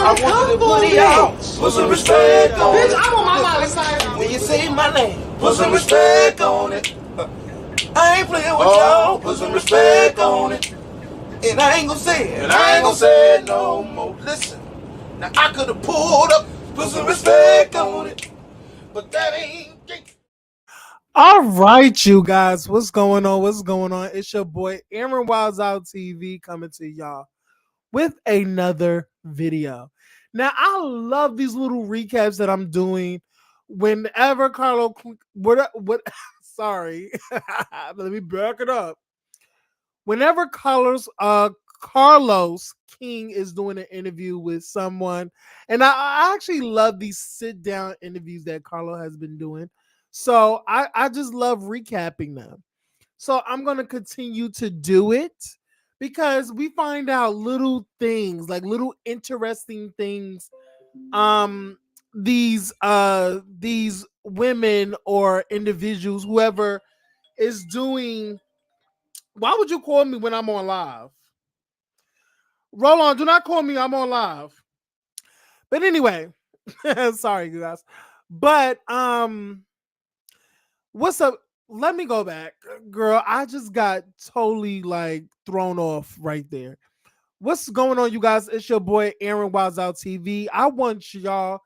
I want you to put it out. Put some respect on it. I want my mama side. When you say my name, put some respect on it. I ain't playing with y'all. Put some respect on it. And I ain't gonna say it. And I ain't gonna say it no more. Listen, now I could have pulled up, put some respect on it, but that ain't. All right, you guys, what's going on? What's going on? It's your boy Aaron Wilds Out TV coming to y'all with another video. Now, I love these little recaps that I'm doing whenever sorry, let me back it up. Whenever Carlos King is doing an interview with someone, and I actually love these sit down interviews that Carlo has been doing. So I just love recapping them. So I'm going to continue to do it because we find out little things, like little interesting things. These women or individuals, whoever is doing. Why would you call me when I'm on live? Roll on, do not call me. I'm on live. But anyway, sorry you guys. But what's up? Let me go back. Girl, I just got totally like thrown off right there. What's going on, you guys? It's your boy Aaron Wilds Out TV. I want y'all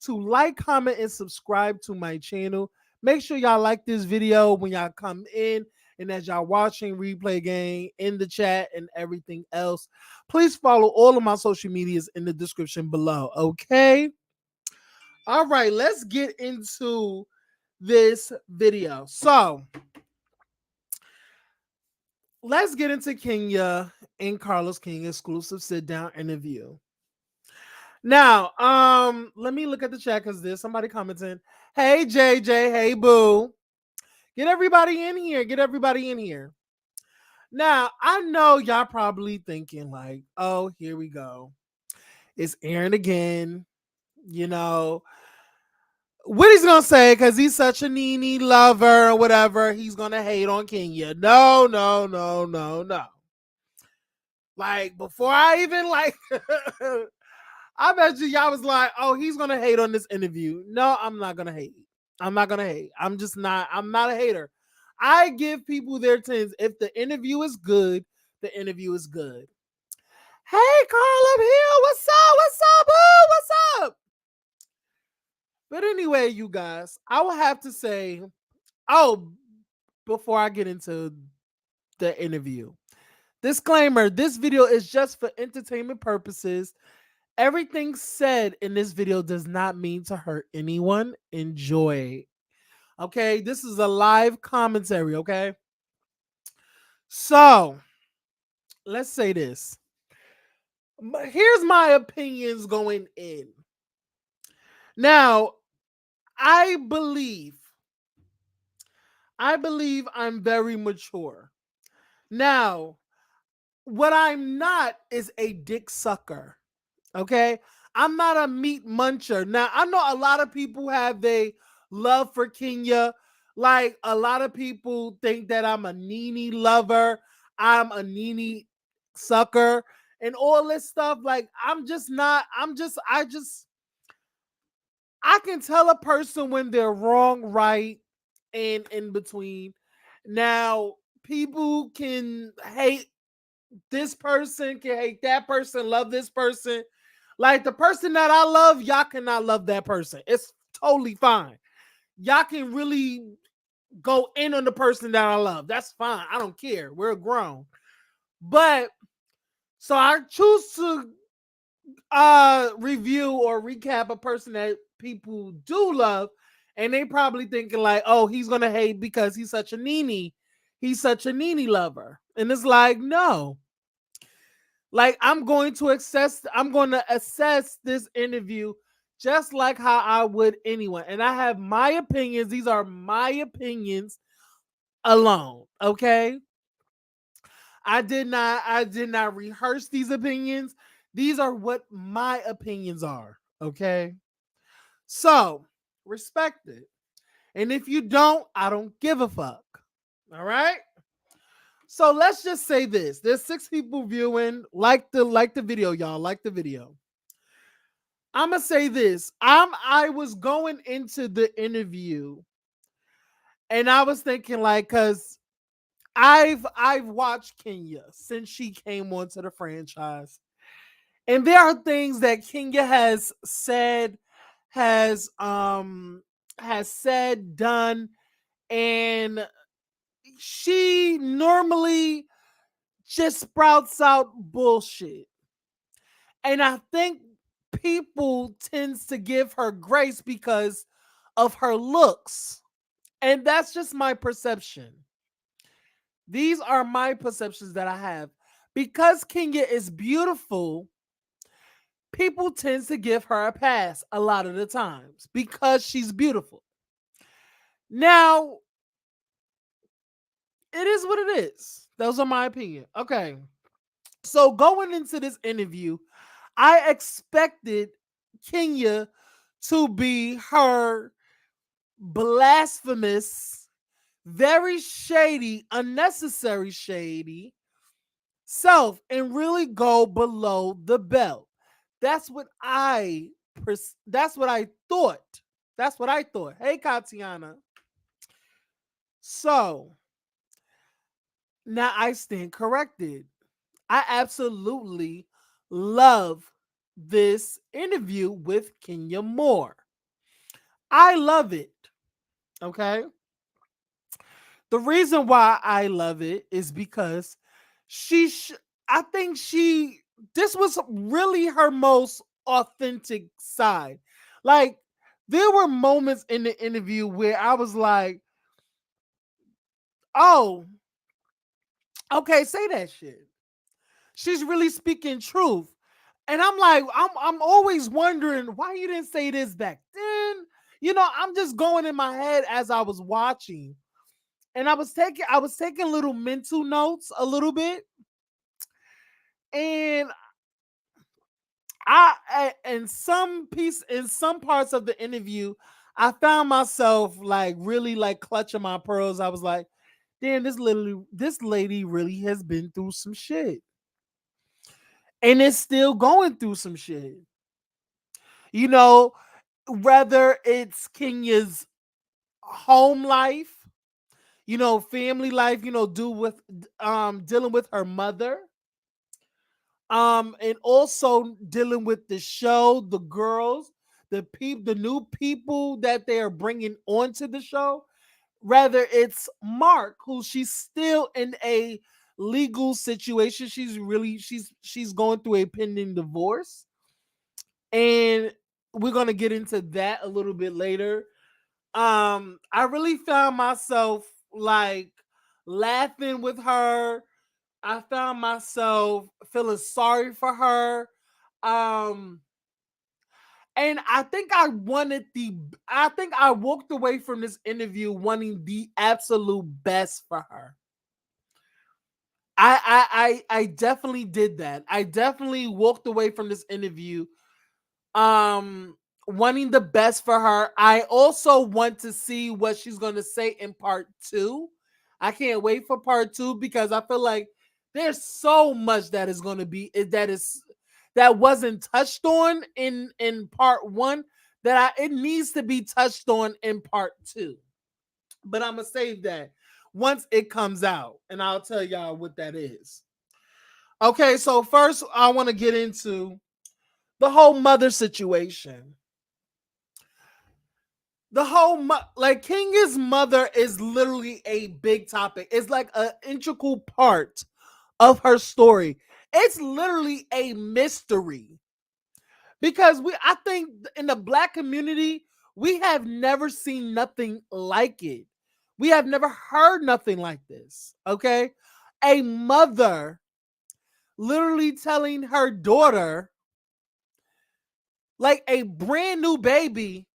to like, comment, and subscribe to my channel. Make sure y'all like this video when y'all come in and as y'all watching replay game in the chat and everything else. Please follow all of my social medias in the description below. Okay. All right, let's get into this video. So let's get into Kenya and Carlos King exclusive sit down interview. Now, let me look at the chat because there's somebody commenting. Hey JJ, hey boo. Get everybody in here. Get everybody in here. Now, I know y'all probably thinking like, oh, here we go. It's Aaron again. You know, what he's gonna say, because he's such a Nene lover or whatever, he's gonna hate on Kenya. No. Like, before I even like I bet you y'all was like, oh, he's gonna hate on this interview. No, I'm not gonna hate. I'm not gonna hate. I'm not a hater. I give people their tens. If the interview is good, the interview is good. Hey, Carl, I'm here. What's up? What's up? Boo? What's up? But anyway, you guys, I will have to say, before I get into the interview, disclaimer, this video is just for entertainment purposes. Everything said in this video does not mean to hurt anyone. Enjoy. Okay, this is a live commentary, okay? So, let's say this. Here's my opinions going in. Now, I believe I'm very mature. Now, what I'm not is a dick sucker. Okay? I'm not a meat muncher. Now, I know a lot of people have their love for Kenya. Like, a lot of people think that I'm a Nene lover. I'm a Nene sucker and all this stuff. Like, I can tell a person when they're wrong, right, and in between. Now, people can hate this person, can hate that person, love this person. Like, the person that I love, y'all cannot love that person. It's totally fine. Y'all can really go in on the person that I love. That's fine. I don't care. We're grown. But so I choose to review or recap a person that people do love, and they probably thinking like, oh, he's gonna hate because he's such a Nene. He's such a Nene lover. And it's like, no. Like I'm going to assess this interview just like how I would anyone. And I have my opinions. These are my opinions alone, okay? I did not rehearse these opinions. These are what my opinions are, okay? So, respect it. And if you don't, I don't give a fuck. All right? So let's just say this. There's 6 people viewing. Like the video, y'all. Like the video. I'm gonna say this. I was going into the interview and I was thinking like, cause I've watched Kenya since she came onto the franchise. And there are things that Kenya has said, done, and she normally just sprouts out bullshit. And I think people tends to give her grace because of her looks. And that's just my perception. These are my perceptions that I have. Because Kenya is beautiful, people tend to give her a pass a lot of the times because she's beautiful. Now, it is what it is. Those are my opinion. Okay. So going into this interview, I expected Kenya to be her blasphemous, very shady, unnecessary shady self and really go below the belt. That's what I that's what I thought. That's what I thought. Hey, Katiana. So now I stand corrected. I absolutely love this interview with Kenya Moore. I love it. Okay. The reason why I love it is because I think this was really her most authentic side. Like, there were moments in the interview where I was like, oh, okay, say that shit. She's really speaking truth. And I'm like, I'm always wondering why you didn't say this back then. I'm just going in my head as I was watching. And I was taking little mental notes a little bit. And in some parts of the interview, I found myself like really like clutching my pearls. I was like, damn, this lady really has been through some shit. And it's still going through some shit. You know, whether it's Kenya's home life, family life, do with dealing with her mother, and also dealing with the show, the girls, the new people that they are bringing onto the show. Rather, it's Mark, who she's still in a legal situation. She's going through a pending divorce, and we're gonna get into that a little bit later. I really found myself like laughing with her. I found myself feeling sorry for her. Um, and I think I walked away from this interview wanting the absolute best for her. I definitely did that. I definitely walked away from this interview wanting the best for her. I also want to see what she's going to say in part 2. I can't wait for part 2 because I feel like there's so much that is going to be that wasn't touched on in part 1 that it needs to be touched on in part 2. But I'm going to save that once it comes out and I'll tell y'all what that is. Okay, so first I want to get into the whole mother situation. Like Kenya's mother is literally a big topic. It's like an integral part of her story. It's literally a mystery. because I think in the black community, we have never seen nothing like it. We have never heard nothing like this. Okay. A mother literally telling her daughter, like a brand new baby,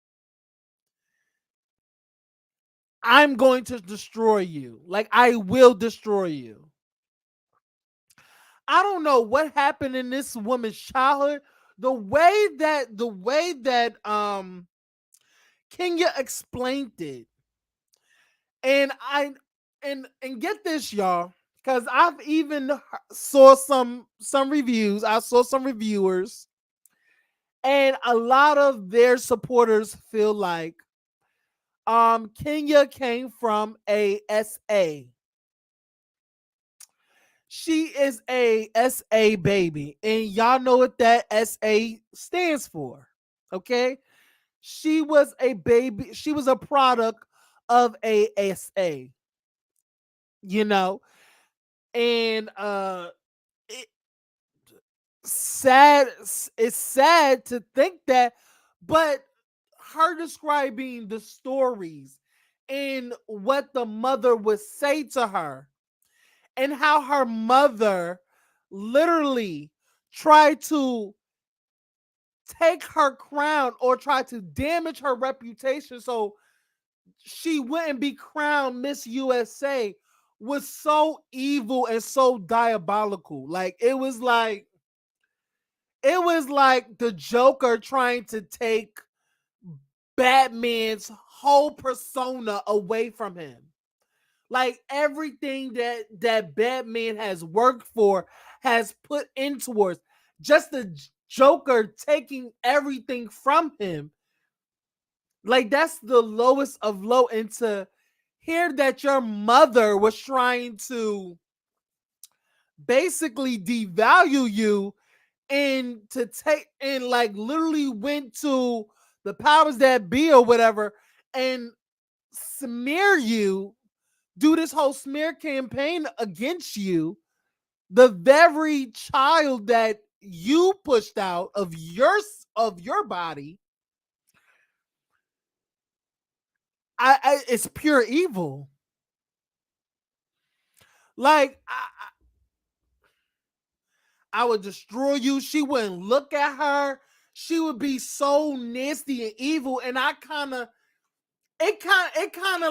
I'm going to destroy you. Like, I will destroy you. I don't know what happened in this woman's childhood. The way that Kenya explained it, and and get this, y'all, because I've even saw some reviews. I saw some reviewers, and a lot of their supporters feel like Kenya came from a SA. She is a SA baby, and y'all know what that SA stands for. Okay, she was a baby. She was a product of a SA. You know, and it, sad. It's sad to think that, but her describing the stories and what the mother would say to her, and how her mother literally tried to take her crown or try to damage her reputation so she wouldn't be crowned Miss USA, was so evil and so diabolical. Like, it was like the Joker trying to take Batman's whole persona away from him. Like, everything that Batman has worked for, has put in towards, just the Joker taking everything from him. Like, that's the lowest of low. And to hear that your mother was trying to basically devalue you, and to take, and like literally went to the powers that be or whatever, and smear you, do this whole smear campaign against you, the very child that you pushed out of your body. I It's pure evil. Like, I would destroy you. She wouldn't look at her. She would be so nasty and evil. And I kind of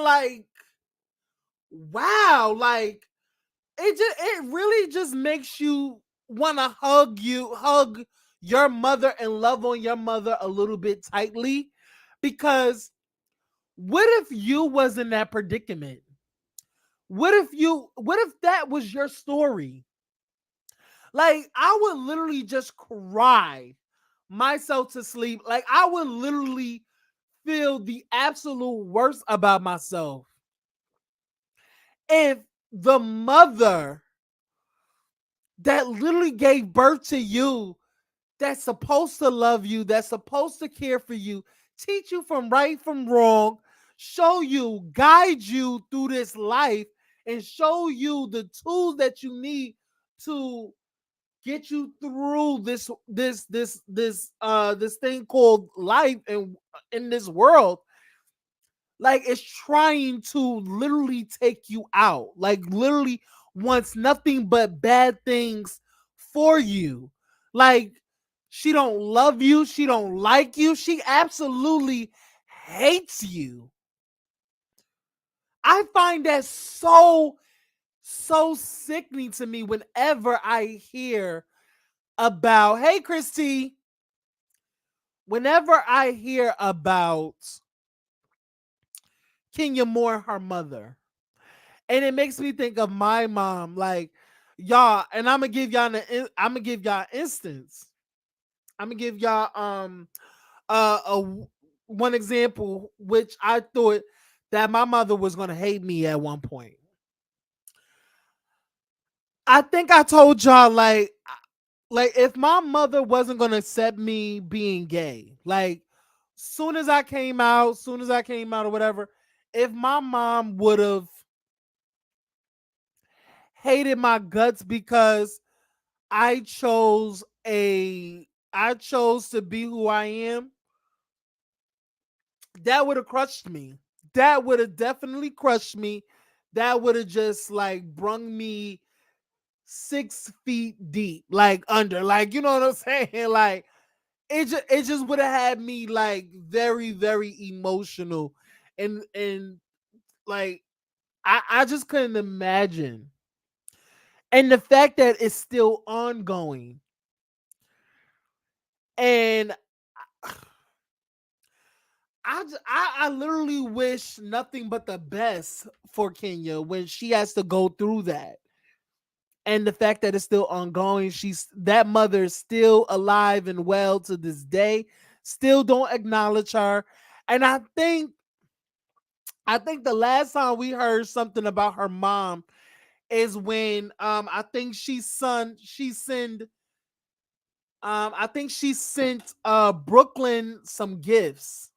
like, wow, like, it really just makes you want to hug your mother and love on your mother a little bit tightly, because what if you was in that predicament? What if that was your story? Like, I would literally just cry myself to sleep. Like, I would literally feel the absolute worst about myself if the mother that literally gave birth to you, that's supposed to love you, that's supposed to care for you, teach you from right from wrong, show you, guide you through this life, and show you the tools that you need to get you through this thing called life, and in this world. Like, it's trying to literally take you out, like literally wants nothing but bad things for you. Like, she don't love you, she don't like you, she absolutely hates you. I find that so sickening to me whenever I hear about, hey Christy, whenever I hear about Kenya Moore and her mother. And it makes me think of my mom, like, y'all, and I'm gonna give y'all an instance. I'm gonna give y'all one example, which I thought that my mother was gonna hate me at one point. I think I told y'all, like if my mother wasn't gonna accept me being gay, like soon as I came out or whatever, if my mom would have hated my guts because I chose I chose to be who I am, that would have crushed me. That would have definitely crushed me. That would have just like brung me 6 feet deep, like under, like, you know what I'm saying? Like it just would have had me like very, very emotional, and like I just couldn't imagine. And the fact that it's still ongoing. And I literally wish nothing but the best for Kenya when she has to go through that. And the fact that it's still ongoing, she's that mother is still alive and well to this day, still don't acknowledge her. And I think the last time we heard something about her mom is when I think she sent Brooklyn some gifts.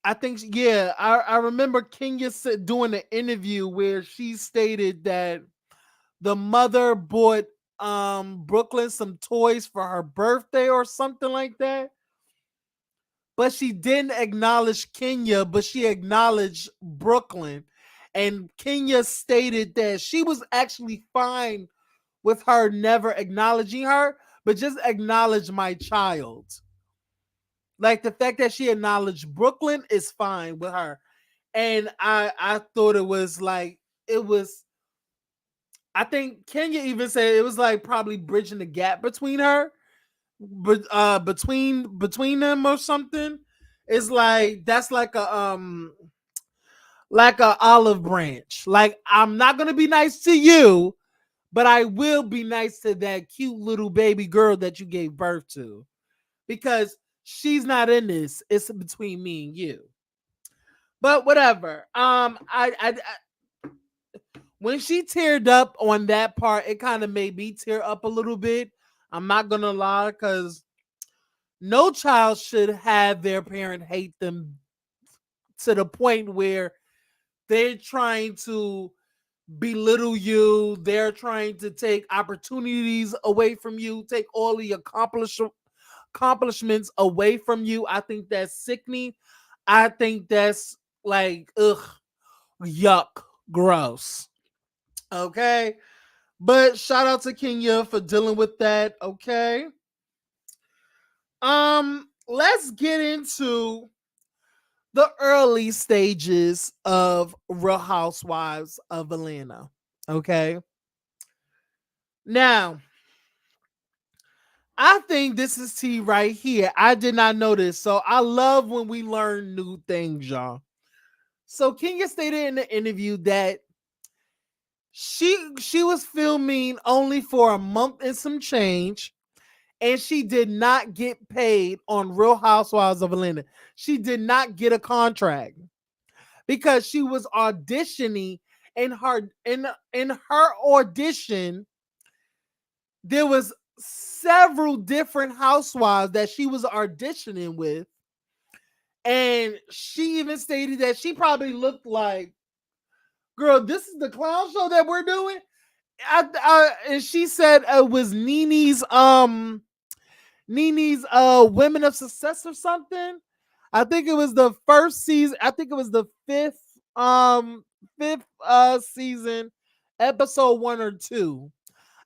I think, yeah, I remember Kenya doing an interview where she stated that the mother bought Brooklyn some toys for her birthday or something like that. But she didn't acknowledge Kenya, but she acknowledged Brooklyn. And Kenya stated that she was actually fine with her never acknowledging her, but just acknowledge my child. Like the fact that she acknowledged Brooklyn is fine with her. And I thought it was like it was I think Kenya even said it was like probably bridging the gap between her, but between them or something. It's like that's like a olive branch. Like I'm not gonna be nice to you, but I will be nice to that cute little baby girl that you gave birth to, because she's not in this. It's between me and you. But whatever. When she teared up on that part, it kind of made me tear up a little bit. I'm not gonna lie, because no child should have their parent hate them to the point where they're trying to belittle you. They're trying to take opportunities away from you, take all the accomplishments away from you. I think that's sickening. I think that's like, ugh, yuck, gross. Okay. But shout out to Kenya for dealing with that. Okay. Let's get into the early stages of Real Housewives of Atlanta. Okay. Now, I think this is tea right here. I did not know this. So I love when we learn new things, y'all. So Kenya stated in the interview that she was filming only for a month and some change, and she did not get paid on Real Housewives of Atlanta. She did not get a contract because she was auditioning. In her audition, there was several different housewives that she was auditioning with, and she even stated that she probably looked like, girl, this is the clown show that we're doing. And she said it was Nini's Women of Success or something. I think it was the first season. I think it was the fifth season, episode 1 or 2.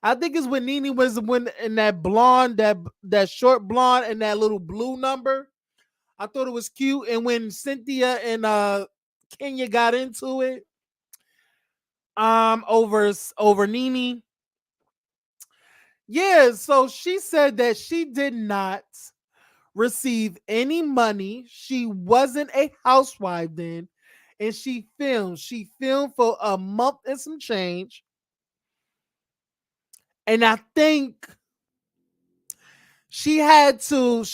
I think it's when Nene was when in that blonde, that short blonde and that little blue number. I thought it was cute. And when Cynthia and Kenya got into it, over Nene. Yeah, so she said that she did not receive any money. She wasn't a housewife then. And she filmed. She filmed for a month and some change. And I think she had to,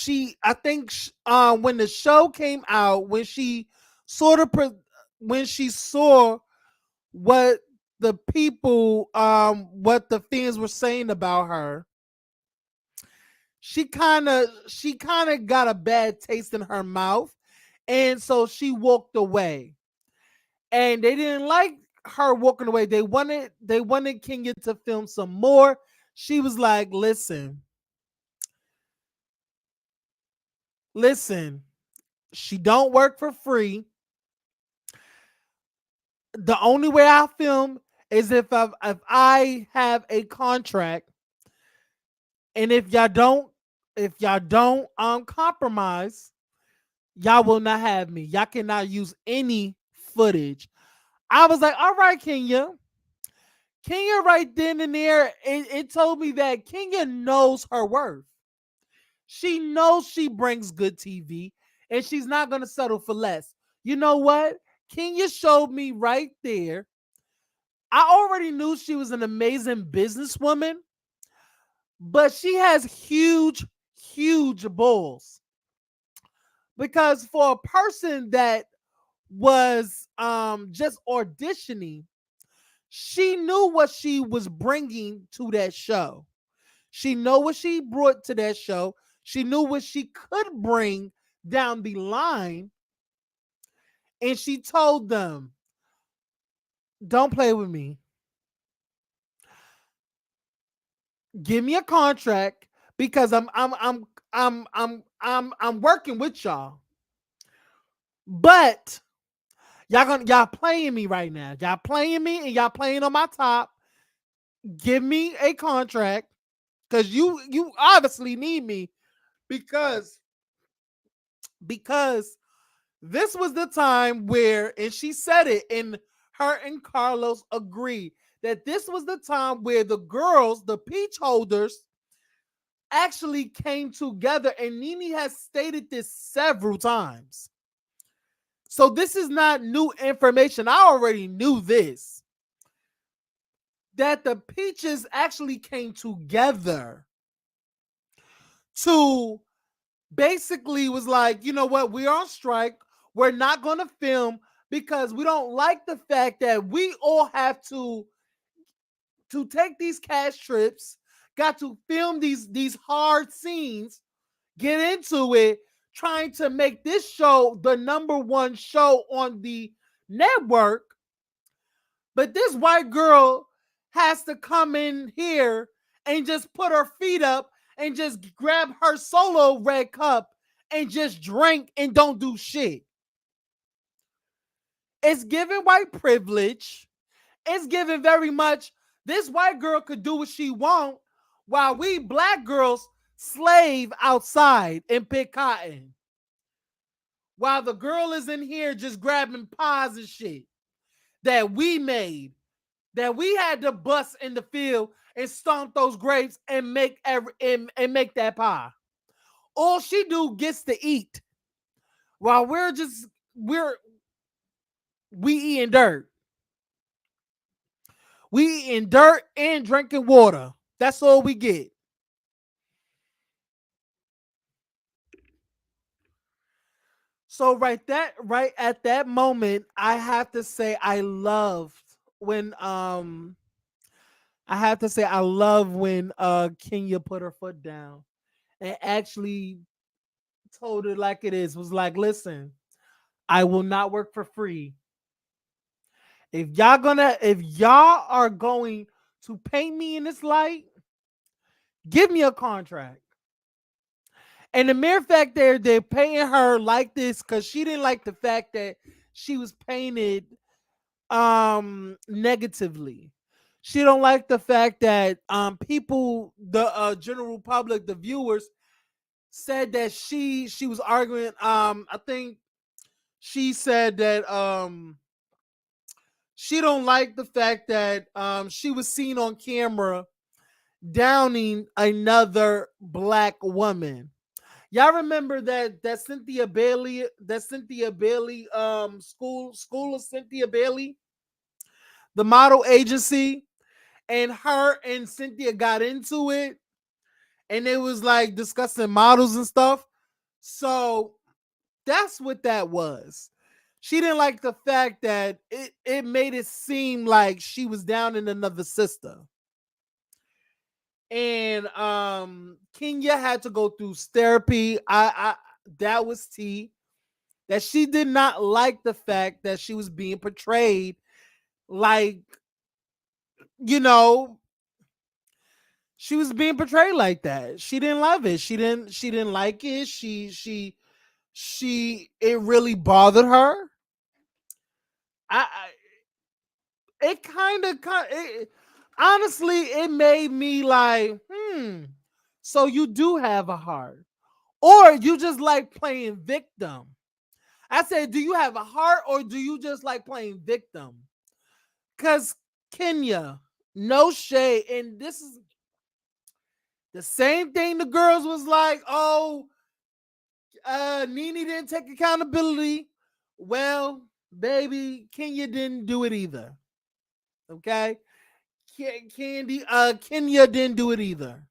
I think when the show came out, when she sort of, when she saw what the people, what the fans were saying about her, she kind of got a bad taste in her mouth, and so she walked away. And they didn't like her walking away. They wanted Kenya to film some more. She was like, "Listen, Listen, she don't work for free. The only way I film is if I have a contract, and if y'all don't compromise, y'all will not have me. Y'all cannot use any footage. I was like, all right, Kenya. Kenya right then and there, it told me that Kenya knows her worth. She knows she brings good TV and she's not going to settle for less. You know what? Kenya showed me right there. I already knew she was an amazing businesswoman, but she has huge, huge balls. Because for a person that was just auditioning, she knew what she was bringing to that show. She know what she brought to that show. She knew what she could bring down the line. And she told them, don't play with me. Give me a contract because I'm working with y'all. But y'all playing me right now. Y'all playing me and y'all playing on my top. Give me a contract because you obviously need me because because this was the time where, and she said it, and her and Carlos agreed that this was the time where the girls, the peach holders, actually came together. And Nene has stated this several times. So this is not new information. I already knew this. That the peaches actually came together to basically was like, you know what, we're on strike. We're not going to film because we don't like the fact that we all have to take these cash trips, got to film these hard scenes, get into it, trying to make this show the number one show on the network. But this white girl has to come in here and just put her feet up and just grab her solo red cup and just drink and don't do shit. It's given white privilege. It's given very much this white girl could do what she want while we black girls slave outside and pick cotton. While the girl is in here just grabbing pies and shit that we made, that we had to bust in the field and stomp those grapes and and make that pie. All she do gets to eat while we eating dirt. We eating dirt and drinking water. That's all we get. So right at that moment, I have to say when I have to say I love when Kenya put her foot down and actually told it like it is. Was like, listen, I will not work for free. If y'all are going to paint me in this light, give me a contract. And the mere fact they're paying her like this because she didn't like the fact that she was painted negatively. She don't like the fact that people, the general public, the viewers, said that she was arguing. I think she said that she don't like the fact that she was seen on camera downing another black woman. Y'all remember that Cynthia Bailey school of Cynthia Bailey, the model agency, and her and Cynthia got into it, and it was like discussing models and stuff. So that's what that was. She didn't like the fact that it made it seem like she was down in another sister. And Kenya had to go through therapy. I that was T. That she did not like the fact that she was being portrayed like, you know, she was being portrayed like that. She didn't love it. She didn't like it. She it really bothered her. I it kind of honestly it made me like, so you do have a heart, or you just like playing victim. I said, do you have a heart, or do you just like playing victim? Because Kenya, no shade, and this is the same thing the girls was like, oh, Nene didn't take accountability. Well, baby, Kenya didn't do it either. Okay? Kenya didn't do it either.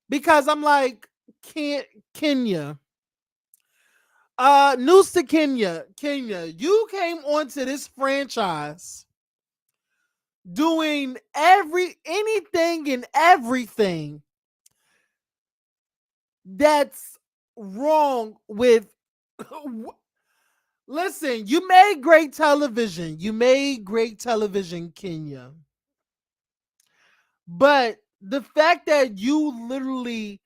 Because I'm like, Kenya. News to Kenya. Kenya, you came onto this franchise doing anything and everything that's wrong with. Listen, you made great television. You made great television, Kenya. But the fact that you literally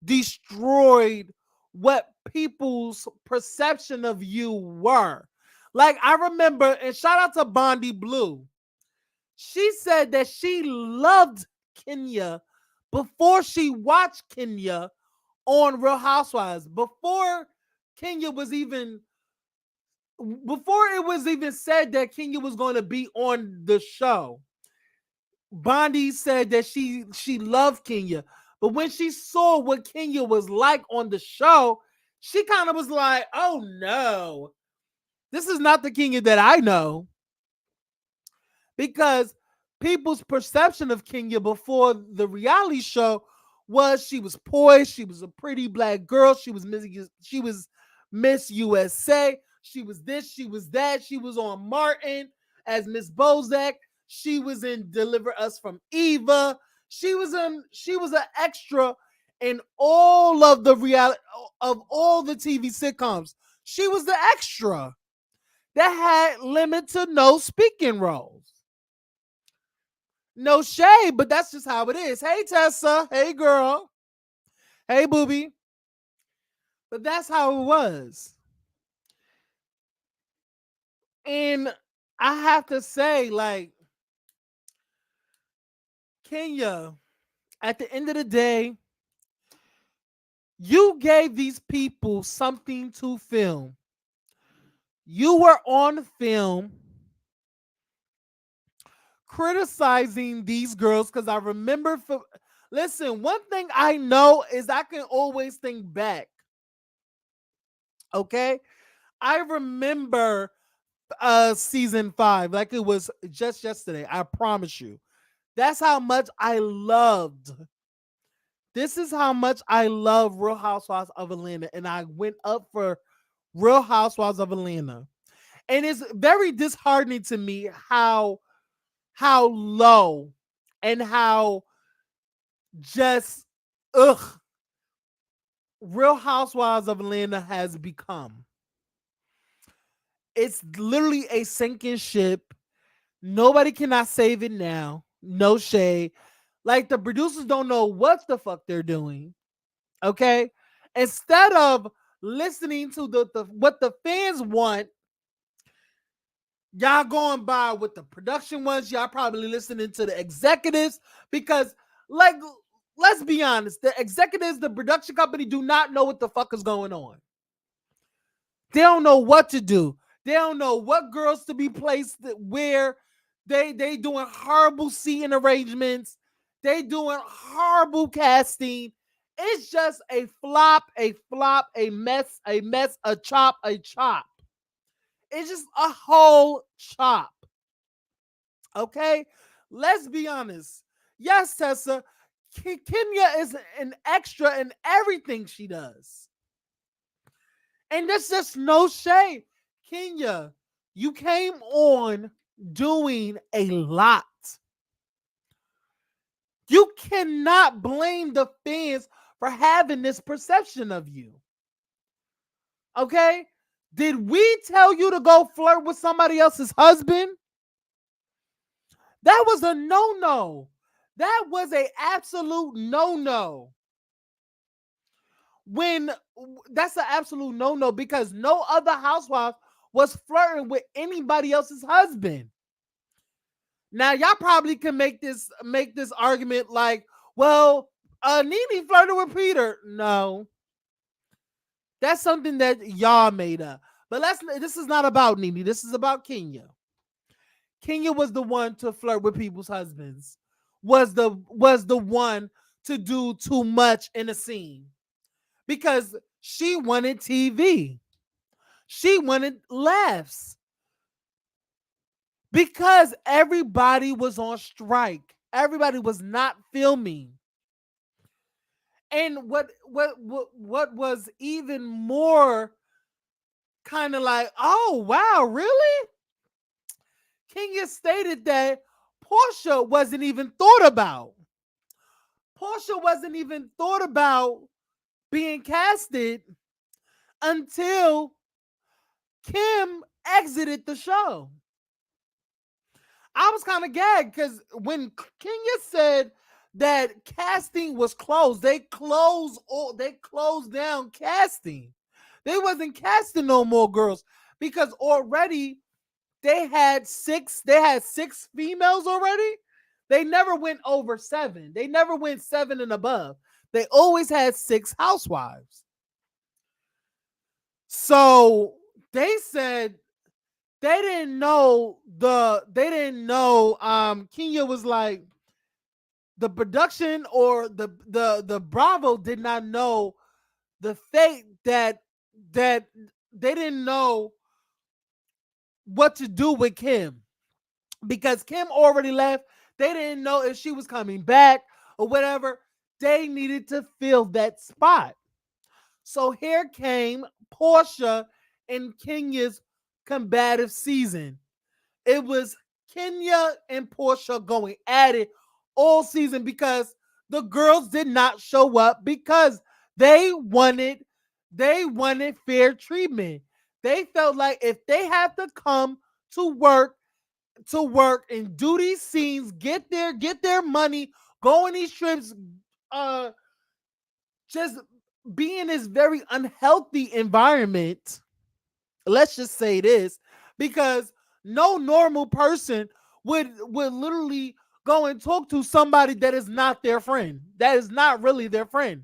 destroyed what people's perception of you were. Like, I remember, and shout out to Bondi Blue. She said that she loved Kenya before she watched Kenya on Real Housewives. Kenya was even before it was even said that Kenya was going to be on the show, Bondi said that she loved Kenya. But when she saw what Kenya was like on the show, she kind of was like, oh no, this is not the Kenya that I know. Because people's perception of Kenya before the reality show was she was poised, she was a pretty black girl, she was Miss USA, she was this, she was that, she was on Martin as Miss Bozak, she was in Deliver Us from Eva, she was an extra in all of the reality of all the TV sitcoms. She was the extra that had limit to no speaking roles. No shade, but that's just how it is. Hey, Tessa. Hey, girl. Hey, booby. But that's how it was. And I have to say, like, Kenya, at the end of the day, you gave these people something to film. You were on film criticizing these girls because I remember. Listen, one thing I know is I can always think back. Okay? I remember season 5 like it was just yesterday. I promise you. That's how much I loved. This is how much I love Real Housewives of Atlanta, and I went up for Real Housewives of Atlanta. And it's very disheartening to me how low and how just Real Housewives of Atlanta has become. It's literally a sinking ship. Nobody cannot save it now. No shade. Like, the producers don't know what the fuck they're doing. Okay? Instead of listening to the what the fans want, y'all going by what the production wants. Y'all probably listening to the executives because, like, let's be honest, the executives, the production company do not know what the fuck is going on. They don't know what to do. They don't know what girls to be placed where. They doing horrible seating arrangements. They doing horrible casting. It's just a flop, a mess, a chop, a chop. It's just a whole chop. Okay? Let's be honest. Yes, Tessa, Kenya is an extra in everything she does. And there's just no shade. Kenya, you came on doing a lot. You cannot blame the fans for having this perception of you. Okay? Did we tell you to go flirt with somebody else's husband? That was a no-no. That was an absolute no-no. when that's an absolute no because no other housewife was flirting with anybody else's husband. Now y'all probably can make this argument like, well, Nene flirted with Peter. No, that's something that y'all made up. But this is not about Nene. This is about Kenya. Kenya was the one to flirt with people's husbands. Was the one to do too much in a scene because she wanted TV. She wanted laughs because everybody was on strike. Everybody was not filming. And what was even more kind of like, oh wow, really? Kenya stated that Portia wasn't even thought about. Portia wasn't even thought about being casted until Kim exited the show. I was kind of gagged because when Kenya said that casting was closed, they closed down casting. They wasn't casting no more girls because already they had six females already. They never went over 7. They never went 7 and above. They always had 6 housewives. So they said Kenya was like, the production or the Bravo did not know the fate that they didn't know what to do with Kim because Kim already left. They didn't know if she was coming back or whatever. They needed to fill that spot. So here came Portia and Kenya's combative season. It was Kenya and Portia going at it all season because the girls did not show up because they wanted fair treatment. They felt like if they have to come to work and do these scenes, get their money, go on these trips, uh just be in this very unhealthy environment. Let's just say this, because no normal person would literally go and talk to somebody that is not their friend, that is not really their friend.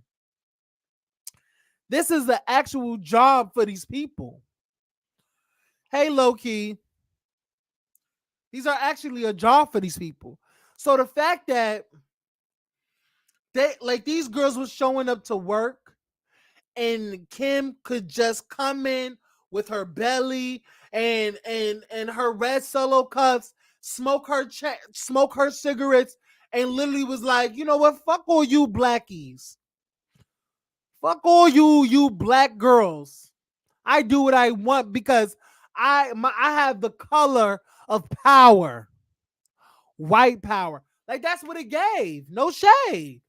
This is the actual job for these people. Hey, low key, these are actually a job for these people. So the fact that these girls were showing up to work and Kim could just come in with her belly and her red solo cups, smoke her cigarettes, and literally was like, you know what? Fuck all you blackies. Fuck all you black girls. I do what I want because I have the color of power, white power. Like that's what it gave. No shade.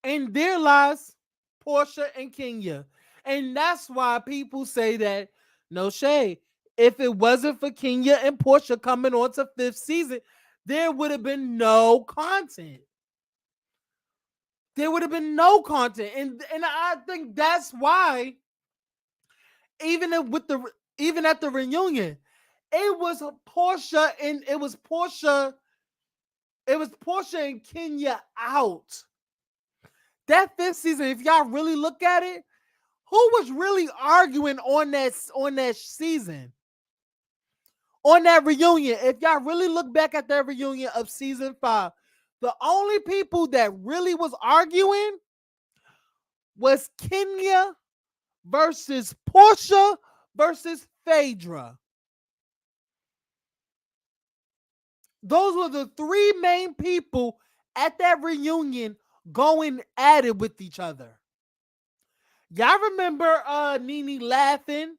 And there lies Portia and Kenya. And that's why people say that, no shade. If it wasn't for Kenya and Portia coming on to 5th season, there would have been no content. There would have been no content. And I think that's why even at the reunion, it was Portia and Kenya out. That 5th season, if y'all really look at it, who was really arguing on that season? On that reunion, if y'all really look back at that reunion of season 5, the only people that really was arguing was Kenya versus Portia versus Phaedra. Those were the 3 main people at that reunion going at it with each other. Y'all remember Nene laughing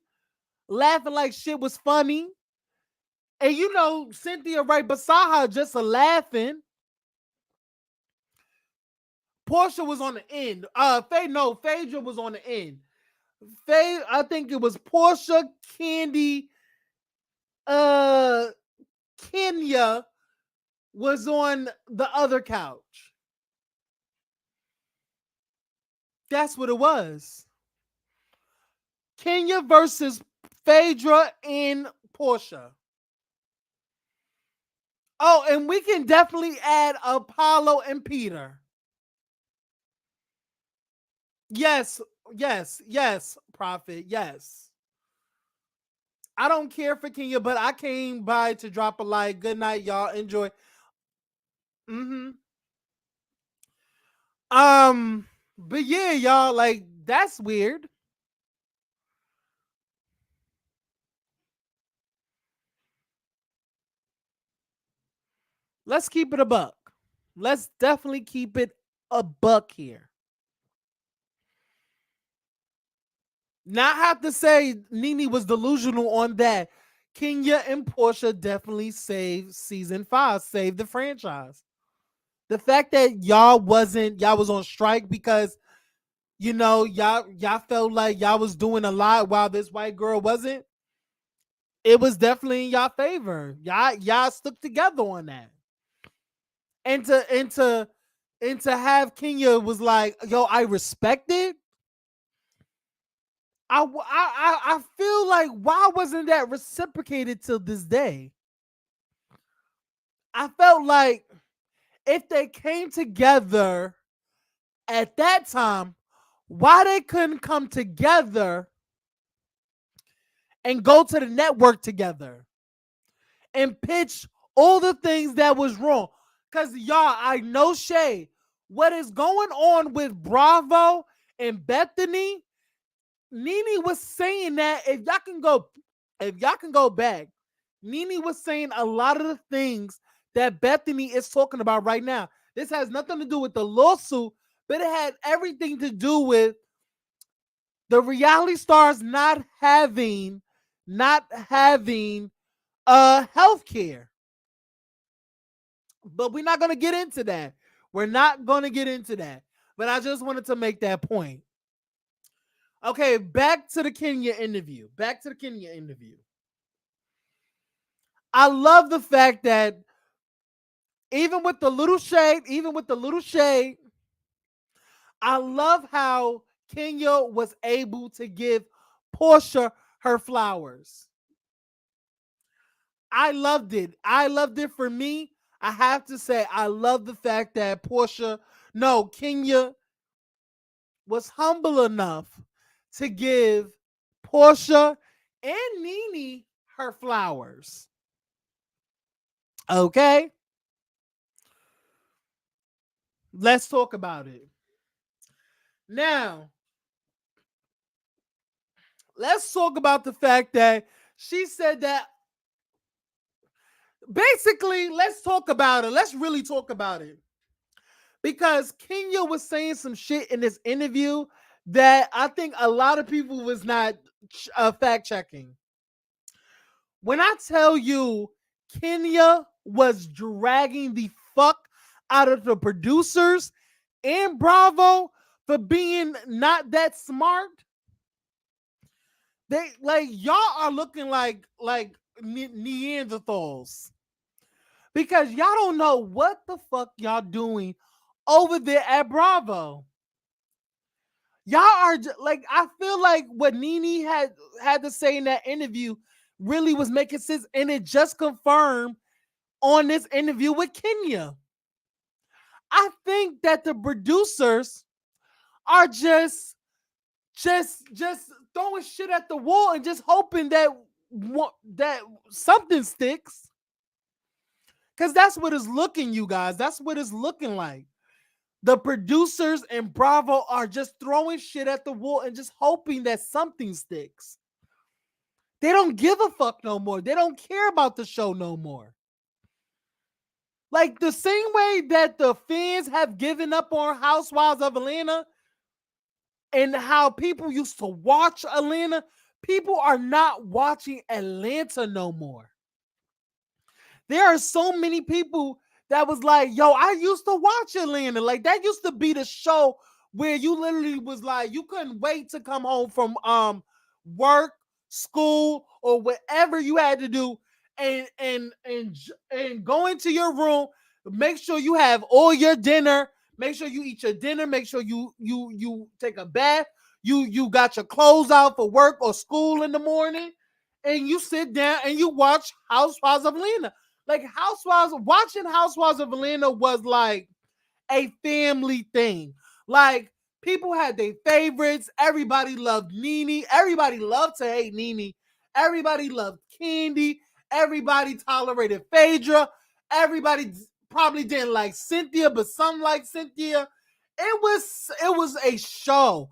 like shit was funny? And you know, Cynthia right beside her just a laughing. Portia was on the end. Phaedra was on the end. I think it was Portia, Candy, Kenya, was on the other couch. That's what it was. Kenya versus Phaedra and Portia. Oh, and we can definitely add Apollo and Peter. Yes, yes, Prophet, yes. I don't care for Kenya, but I came by to drop a like. Good night, y'all. Enjoy. Mm-hmm. But yeah, y'all, like that's weird. Let's keep it a buck. Let's definitely keep it a buck here. Not have to say Nene was delusional on that. Kenya and Portia definitely saved season 5, saved the franchise. The fact that y'all was on strike because y'all felt like y'all was doing a lot while this white girl wasn't. It was definitely in y'all favor. Y'all stuck together on that. And to have Kenya was like, yo, I respect it. I feel like why wasn't that reciprocated till this day? I felt like if they came together at that time, why they couldn't come together and go to the network together and pitch all the things that was wrong. Cause y'all, I know Shay. What is going on with Bravo and Bethany? Nene was saying that if y'all can go back, Nene was saying a lot of the things that Bethany is talking about right now. This has nothing to do with the lawsuit, but it had everything to do with the reality stars not having health care. But we're not going to get into that. We're not going to get into that. But I just wanted to make that point. Okay, back to the Kenya interview. I love the fact that even with the little shade, I love how Kenya was able to give Portia her flowers. I loved it. I loved it for me. I have to say, I love the fact that Kenya was humble enough to give Portia and Nene her flowers. Okay? Let's talk about it. Now, let's talk about the fact that she said that basically, let's talk about it. Let's really talk about it. Because Kenya was saying some shit in this interview that I think a lot of people was not fact checking. When I tell you Kenya was dragging the fuck out of the producers and Bravo for being not that smart, they like y'all are looking like Neanderthals because y'all don't know what the fuck y'all doing over there at Bravo. Y'all are like, I feel like what Nene had to say in that interview really was making sense, and it just confirmed on this interview with Kenya. I think that the producers are just throwing shit at the wall and just hoping that something sticks. Cause that's what it's looking, you guys. That's what it's looking like. The producers and Bravo are just throwing shit at the wall and just hoping that something sticks. They don't give a fuck no more. They don't care about the show no more. Like the same way that the fans have given up on Housewives of Atlanta and how people used to watch Atlanta, people are not watching Atlanta no more. There are so many people that was like, yo, I used to watch Atlanta. Like that used to be the show where you literally was like, you couldn't wait to come home from work, school, or whatever you had to do, and go into your room Make sure you have all your dinner. Make sure you eat your dinner. Make sure you take a bath. You got your clothes out for work or school in the morning, and you sit down and you watch Housewives of Atlanta. Like watching Housewives of Atlanta was like a family thing. Like people had their favorites. Everybody loved Nene. Everybody loved to hate Nene. Everybody loved Candy. Everybody tolerated Phaedra. Everybody probably didn't like Cynthia, but some liked Cynthia. It was a show.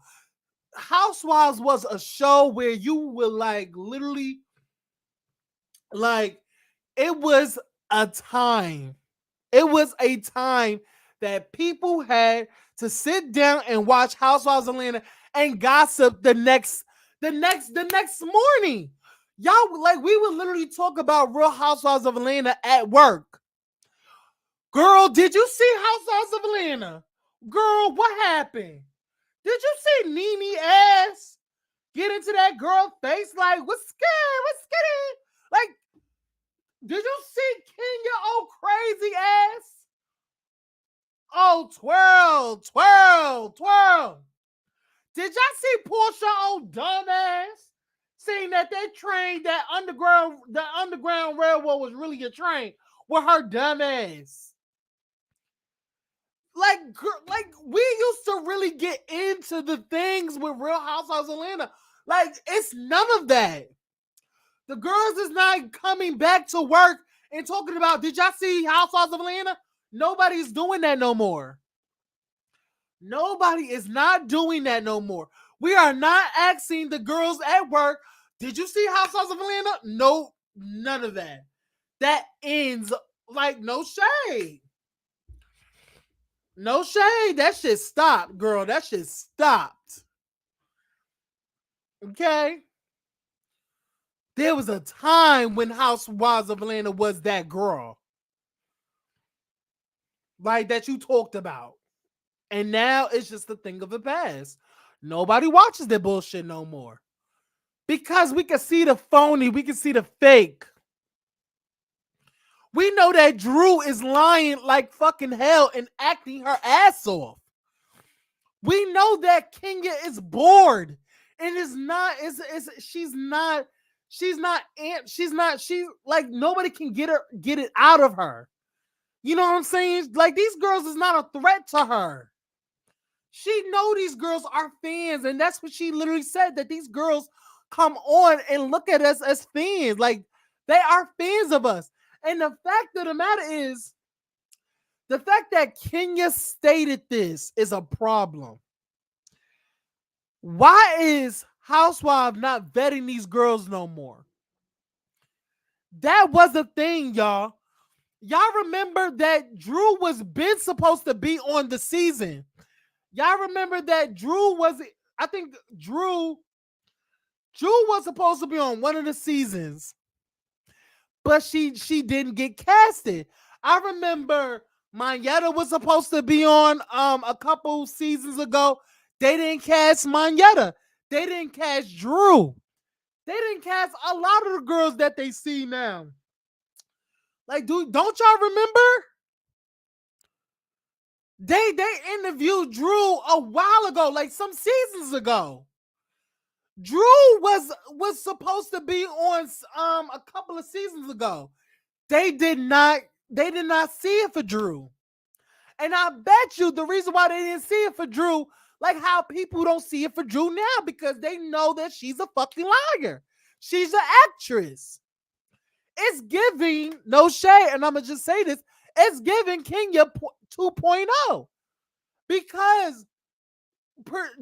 Housewives was a show where you will like literally like it was a time. It was a time that people had to sit down and watch Housewives of Atlanta and gossip the next morning. Y'all like we would literally talk about Real Housewives of Atlanta at work. Girl, did you see Housewives of Atlanta? Girl, what happened? Did you see Nene ass get into that girl face like what's scared? What's scared? Like, did you see Kenya old crazy ass? Oh, twirl, twirl, twirl. Did y'all see Portia old dumbass? Saying that train, the underground railroad was really a train with her dumbass. Like we used to really get into the things with Real Housewives of Atlanta. Like it's none of that. The girls is not coming back to work and talking about, did y'all see Housewives of Atlanta? Nobody's doing that no more. Nobody is not doing that no more. We are not asking the girls at work, did you see Housewives of Atlanta? No, none of that. That ends like no shade. No shade. That shit stopped, girl. That shit stopped. Okay? There was a time when Housewives of Atlanta was that girl. Like that you talked about. And now it's just a thing of the past. Nobody watches that bullshit no more. Because we can see the phony, we can see the fake. We know that Drew is lying like fucking hell and acting her ass off. We know that Kenya is bored and is not she's like nobody can get it out of her. You know what I'm saying? Like these girls is not a threat to her. She know these girls are fans, and that's what she literally said, that these girls come on and look at us as fans. Like they are fans of us. And the fact of the matter is, the fact that Kenya stated this is a problem. Why is Housewives not vetting these girls no more? That was a thing, y'all. Y'all remember that Drew was been supposed to be on the season. Y'all remember that Drew was supposed to be on one of the seasons, but she didn't get casted. I remember Monyetta was supposed to be on a couple seasons ago. They didn't cast Monyetta. They didn't cast Drew. They didn't cast a lot of the girls that they see now. Like, don't y'all remember? They interviewed Drew a while ago, like some seasons ago. Drew was supposed to be on a couple of seasons ago. They did not see it for Drew. And I bet you the reason why they didn't see it for Drew, like how people don't see it for Drew now, because they know that she's a fucking liar. She's an actress. It's giving, no shade, and I'm going to just say this, it's giving Kenya 2.0, because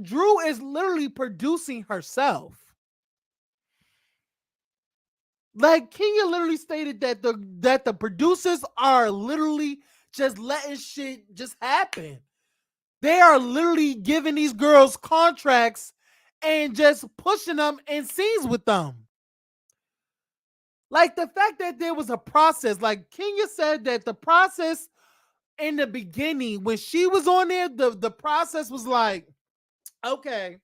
Drew is literally producing herself. Like Kenya literally stated that the producers are literally just letting shit just happen. They are literally giving these girls contracts and just pushing them in scenes with them. Like the fact that there was a process, like Kenya said that the process in the beginning, when she was on there, the process was like, okay.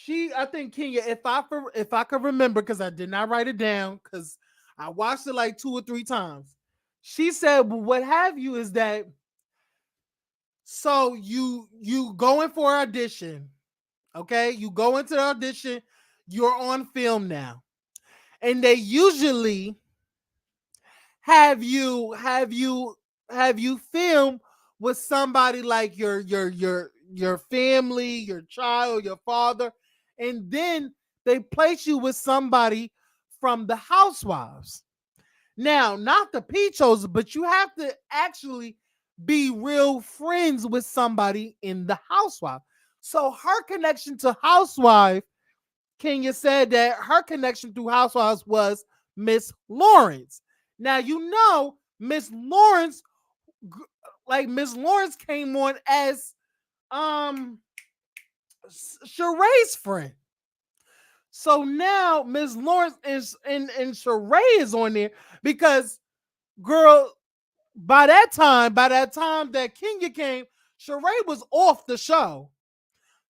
I think Kenya, if I could remember, because I did not write it down, because I watched it like 2 or 3 times. She said, well, what have you is that so you go in for audition, okay? You go into the audition, you're on film now. And they usually have you film with somebody like your family, your child, your father, and then they place you with somebody from the housewives. Now, not the Peachos, but you have to actually be real friends with somebody in the housewife. So her connection to housewife, Kenya said that her connection through housewives was Miss Lawrence. Now you know Miss Lawrence, like Miss Lawrence came on as um Sheree's friend. So now Miss Lawrence is and Sheree is on there because girl, by that time that Kenya came, Sheree was off the show.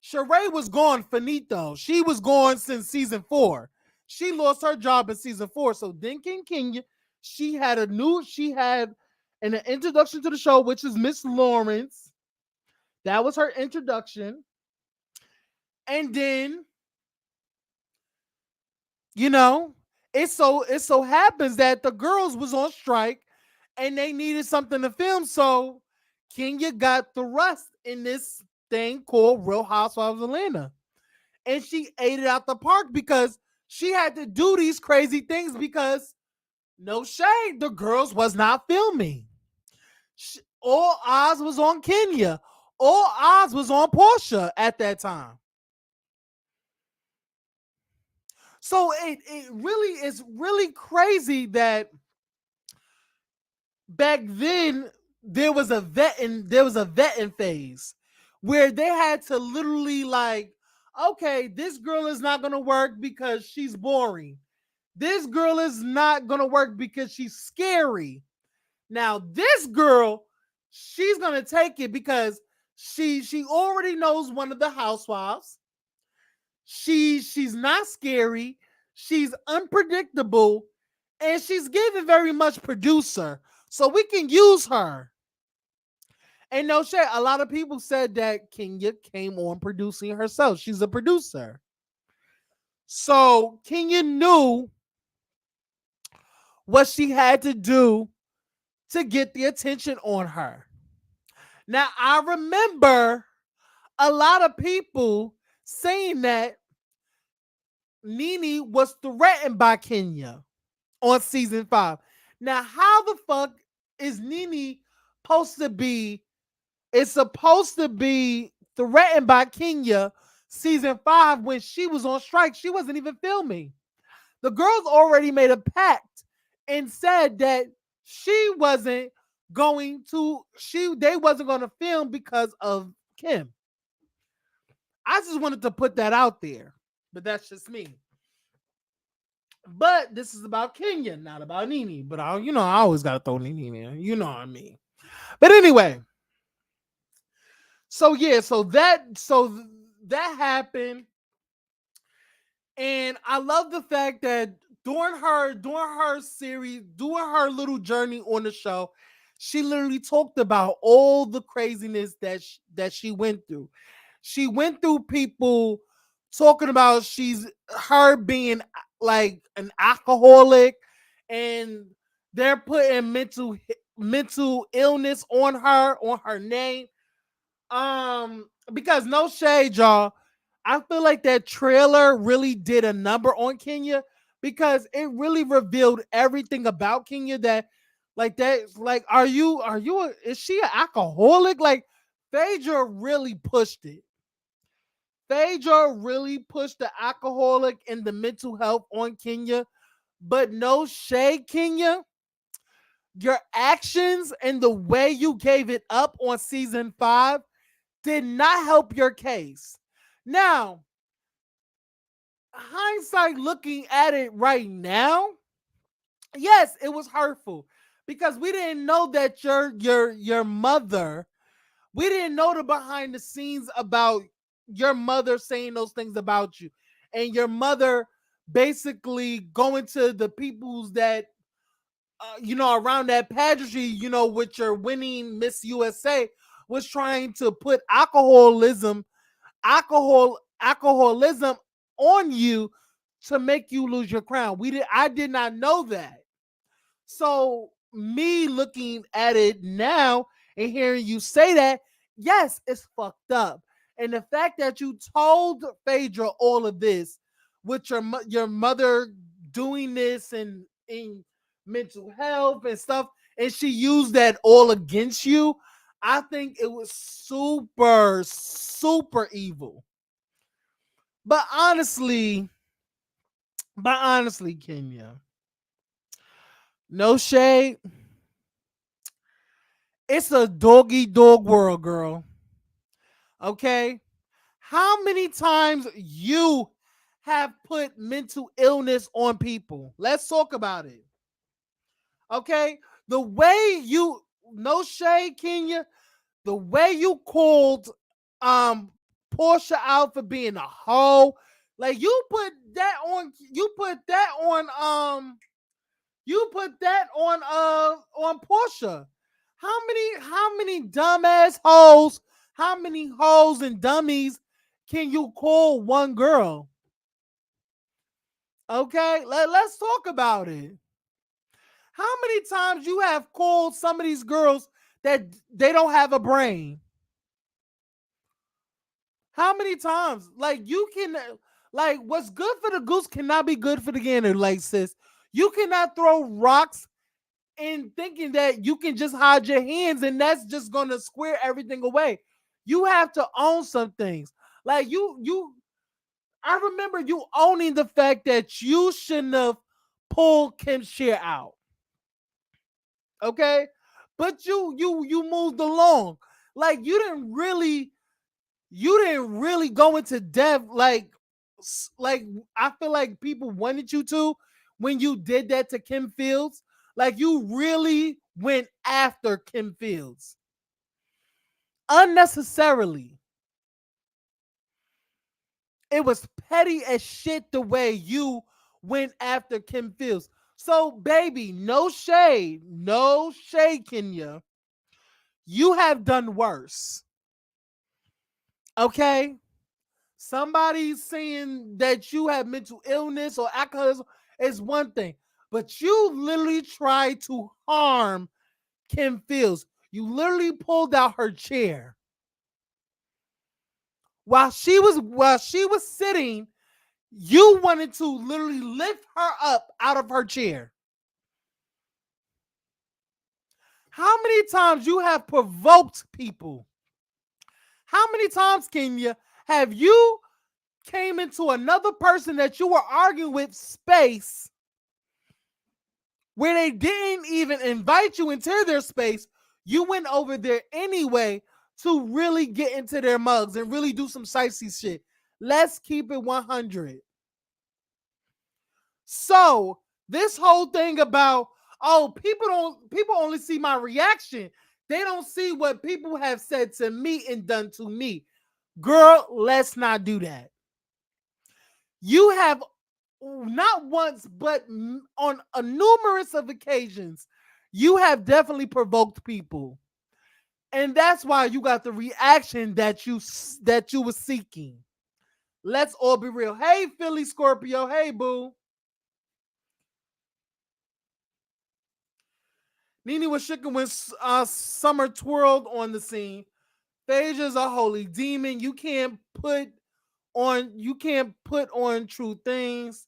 Sheree was gone finito. She was gone since season 4. She lost her job in season 4. So then King Kenya, she had an introduction to the show, which is Miss Lawrence. That was her introduction. And then, you know, it so happens that the girls was on strike and they needed something to film. So Kenya got thrust in this thing called Real Housewives of Atlanta. And she ate it out the park because she had to do these crazy things because no shade, the girls was not filming. All eyes was on Kenya. All eyes was on Portia at that time. So it really is really crazy that back then there was a vetting phase where they had to literally like, okay, this girl is not gonna work because she's boring. This girl is not gonna work because she's scary. Now this girl, she's gonna take it because she already knows one of the housewives. She's not scary. She's unpredictable, and she's given very much producer, so we can use her. And no shit, a lot of people said that Kenya came on producing herself. She's a producer. So Kenya knew what she had to do to get the attention on her. Now, I remember a lot of people saying that Nene was threatened by Kenya on season 5. Now, how the fuck is Nene supposed to be? It's supposed to be threatened by Kenya season 5 when she was on strike. She wasn't even filming. The girls already made a pact and said that she wasn't they wasn't going to film because of Kim. I just wanted to put that out there, but that's just me. But this is about Kenya, not about Nene. But I always gotta throw Nene in. You know what I mean. But anyway, so that happened, and I love the fact that during her series, during her little journey on the show, she literally talked about all the craziness that she went through. She went through people talking about her being like an alcoholic, and they're putting mental illness on her name. Because no shade, y'all, I feel like that trailer really did a number on Kenya because it really revealed everything about Kenya that is she an alcoholic? Like Phaedra really pushed it. Phaedra really pushed the alcoholic and the mental health on Kenya. But no shade, Kenya. Your actions and the way you gave it up on season 5 did not help your case. Now, hindsight looking at it right now, yes, it was hurtful because we didn't know that your mother, we didn't know the behind the scenes about your mother saying those things about you, and your mother basically going to the peoples that around that pageantry, with your winning Miss USA, was trying to put alcoholism on you to make you lose your crown. I did not know that. So me looking at it now and hearing you say that, yes, it's fucked up. And the fact that you told Phaedra all of this with your mother doing this and in mental health and stuff, and she used that all against you, I think it was super, super evil. But honestly, Kenya, no shade. It's a doggy dog world, girl. Okay? How many times you have put mental illness on people? Let's talk about it. Okay? The way you, no shade, Kenya, the way you called um Portia out for being a hoe, like you put that on Portia. How many dumbass hoes, how many hoes and dummies can you call one girl? Okay, let's talk about it. How many times you have called some of these girls that they don't have a brain? How many times? Like what's good for the goose cannot be good for the gander, like sis. You cannot throw rocks and thinking that you can just hide your hands and that's just gonna square everything away. You have to own some things. Like I remember you owning the fact that you shouldn't have pulled Kim's chair out. Okay? But you moved along. Like you didn't really go into depth like I feel like people wanted you to when you did that to Kim Fields. Like you really went after Kim Fields unnecessarily. It was petty as shit the way you went after Kim Fields. So, baby, no shade, Kenya. You have done worse. Okay? Somebody saying that you have mental illness or alcoholism is one thing, but you literally tried to harm Kim Fields. You literally pulled out her chair while she was sitting. You wanted to literally lift her up out of her chair. How many times you have provoked people? How many times, Kenya, have you came into another person that you were arguing with space where they didn't even invite you into their space? You went over there anyway to really get into their mugs and really do some sightsee shit. Let's keep it 100. So this whole thing about, oh, people only see my reaction. They don't see what people have said to me and done to me. Girl, let's not do that. You have not once, but on a numerous of occasions, you have definitely provoked people. And that's why you got the reaction that you were seeking. Let's all be real. Hey, Philly Scorpio. Hey, boo. Nene was shaking when Summer twirled on the scene. Phaedra's a holy demon. You can't put on true things.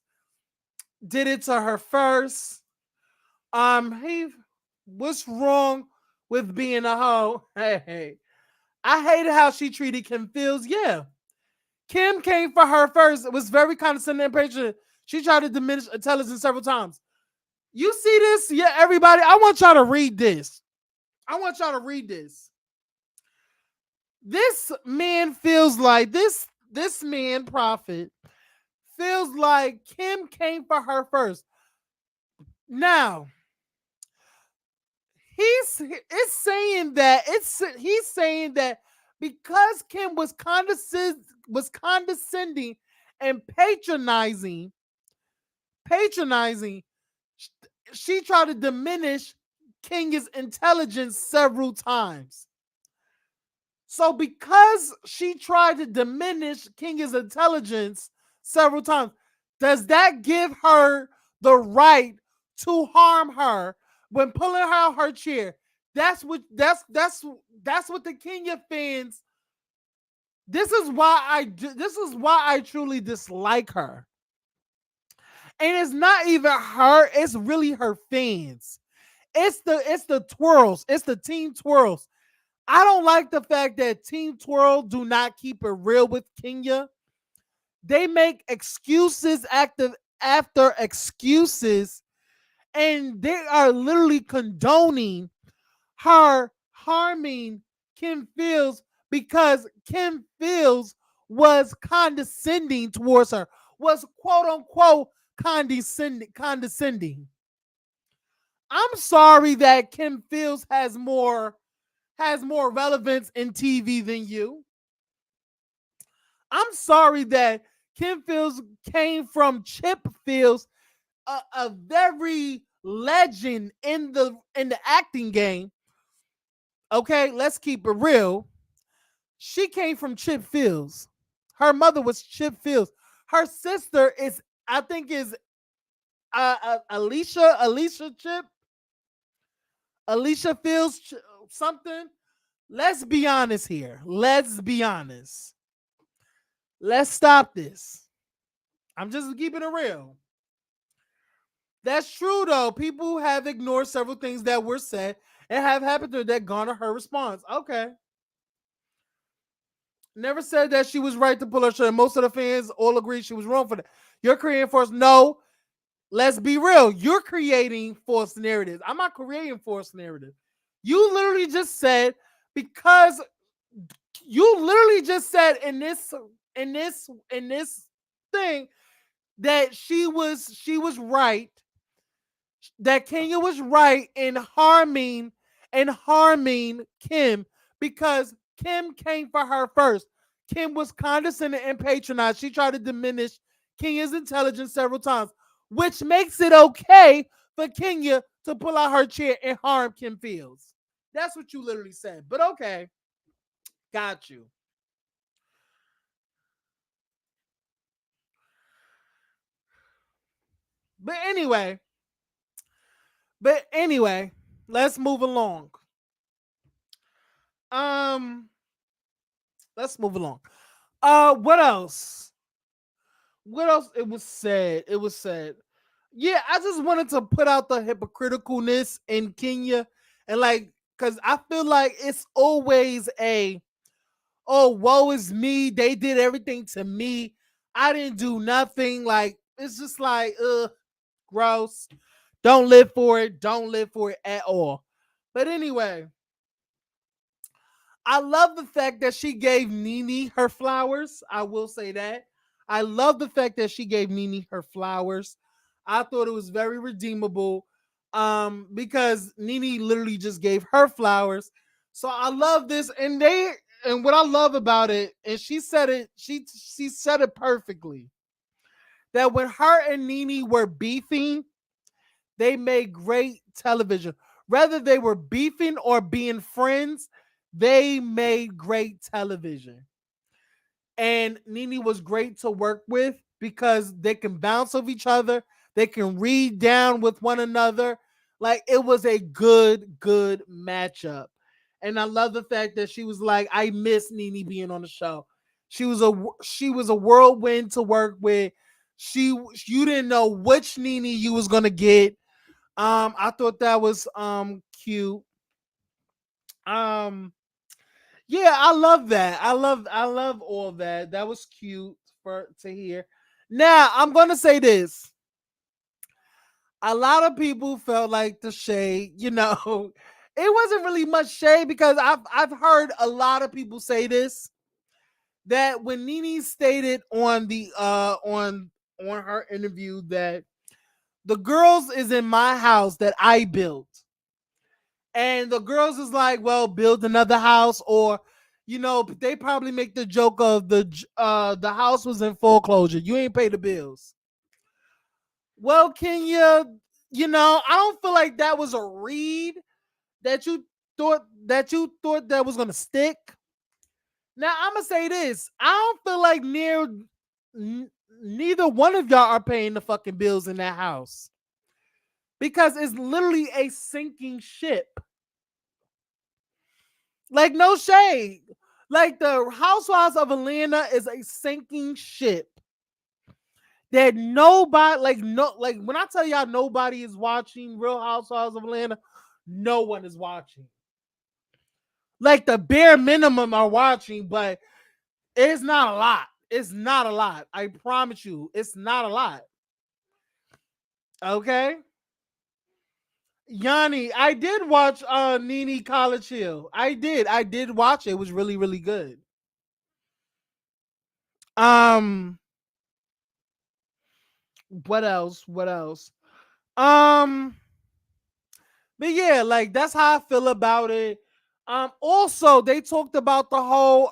Did it to her first. Hey, what's wrong with being a hoe? Hey. I hated how she treated Kim Fields. Yeah. Kim came for her first. It was very condescending and patient. She tried to diminish intelligence several times. You see this? Yeah, everybody. I want y'all to read this. This man feels like this man, Prophet, feels like Kim came for her first. Now, he's saying that because Kim was condescending and patronizing, she tried to diminish Kenya's intelligence several times. So because she tried to diminish Kenya's intelligence several times, does that give her the right to harm her when pulling her out her chair? That's what the Kenya fans. This is why I truly dislike her. And it's not even her, it's really her fans. It's the twirls, it's the team twirls. I don't like the fact that Team Twirl do not keep it real with Kenya. They make excuses after excuses, and they are literally condoning her harming Kim Fields because Kim Fields was condescending towards her, was quote unquote condescending. I'm sorry that Kim Fields has more relevance in TV than you. I'm sorry that Kim Fields came from Chip Fields, a very legend in the acting game. Okay, let's keep it real. She came from Chip Fields. Her mother was Chip Fields. Her sister is, I think, is Alicia Chip, Alicia Fields something. Let's be honest here. Let's be honest. Let's stop this. I'm just keeping it real. That's true though. People have ignored several things that were said and have happened to her that garner her response. Okay. Never said that she was right to pull her shirt. Most of the fans all agree she was wrong for that. You're creating false. No, let's be real. You're creating false narratives. I'm not creating false narrative. You literally just said because you literally just said in this thing that she was right, that Kenya was right in harming Kim because Kim came for her first. Kim was condescending and patronized. She tried to diminish Kenya's intelligence several times, which makes it okay for Kenya to pull out her chair and harm Kim Fields. That's what you literally said. But okay, got you. But anyway, but anyway, let's move along. Um, let's move along. What else? What else? It was said. It was said. Yeah, I just wanted to put out the hypocriticalness in Kenya and like, cause I feel like it's always a, oh, woe is me. They did everything to me. I didn't do nothing. Like, it's just like, gross. Don't live for it. Don't live for it at all. But anyway, I love the fact that she gave Nene her flowers. I will say that. I love the fact that she gave Nene her flowers. I thought it was very redeemable because Nene literally just gave her flowers. So I love this and what I love about it, and she said it, she said it perfectly. That when her and Nene were beefing, they made great television. Whether they were beefing or being friends, they made great television. And Nene was great to work with because they can bounce off each other. They can read down with one another. Like it was a good matchup. And I love the fact that she was like, I miss Nene being on the show. She was a whirlwind to work with. You didn't know which Nene you was gonna get. I thought that was cute. Um, yeah, I love that. I love all that. That was cute for to hear. Now I'm gonna say this. A lot of people felt like the shade, it wasn't really much shade because I've heard a lot of people say this that when Nene stated on the on her interview that the girls is in my house that I built. And the girls is like, well, build another house, or they probably make the joke of the house was in foreclosure. You ain't pay the bills. Well, Kenya, I don't feel like that was a read that you thought that was gonna stick. Now I'm gonna say this: I don't feel like n- neither one of y'all are paying the fucking bills in that house because it's literally a sinking ship. Like no shade, like the Housewives of Atlanta is a sinking ship that nobody like when I tell y'all nobody is watching Real Housewives of Atlanta, no one is watching. Like the bare minimum are watching, but it's not a lot. It's not a lot. I promise you, it's not a lot. Okay. Yanni, I did watch Nene College Hill. I did. I did watch it. It was really, really good. Um, what else? What else? Um, but yeah, like that's how I feel about it. Also they talked about the whole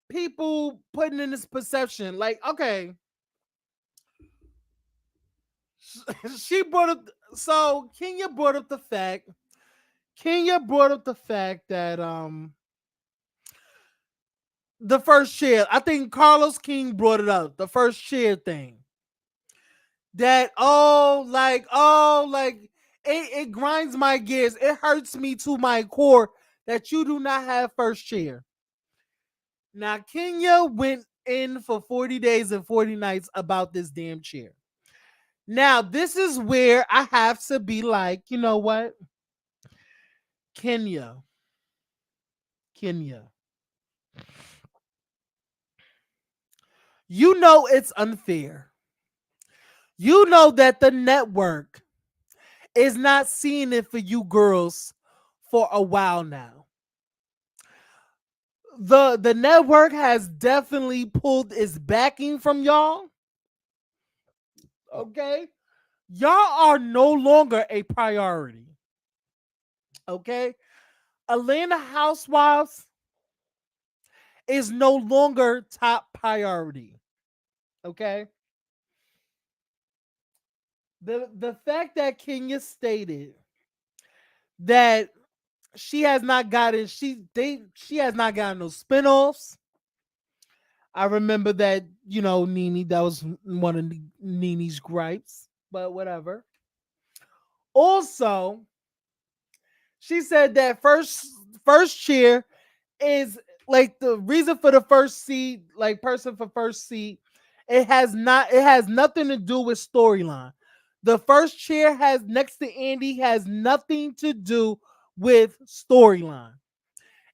people putting in this perception. Like, okay, she brought up so Kenya brought up the fact that the first chair, I think Carlos King brought it up, the first chair thing. That it grinds my gears. It hurts me to my core that you do not have first chair. Now Kenya went in for 40 days and 40 nights about this damn chair. Now, this is where I have to be like, you know what? Kenya, Kenya, you know it's unfair. You know that the network is not seeing it for you girls for a while now. The network has definitely pulled its backing from y'all. Okay? Y'all are no longer a priority. Okay? Atlanta Housewives is no longer top priority. Okay? The fact that Kenya stated that she has not gotten no spinoffs. I remember that, Nene, that was one of Nene's gripes, but whatever. Also, she said that first chair is like the reason for the first seat, like person for first seat. It has nothing to do with storyline. The first chair has next to Andy has nothing to do with storyline.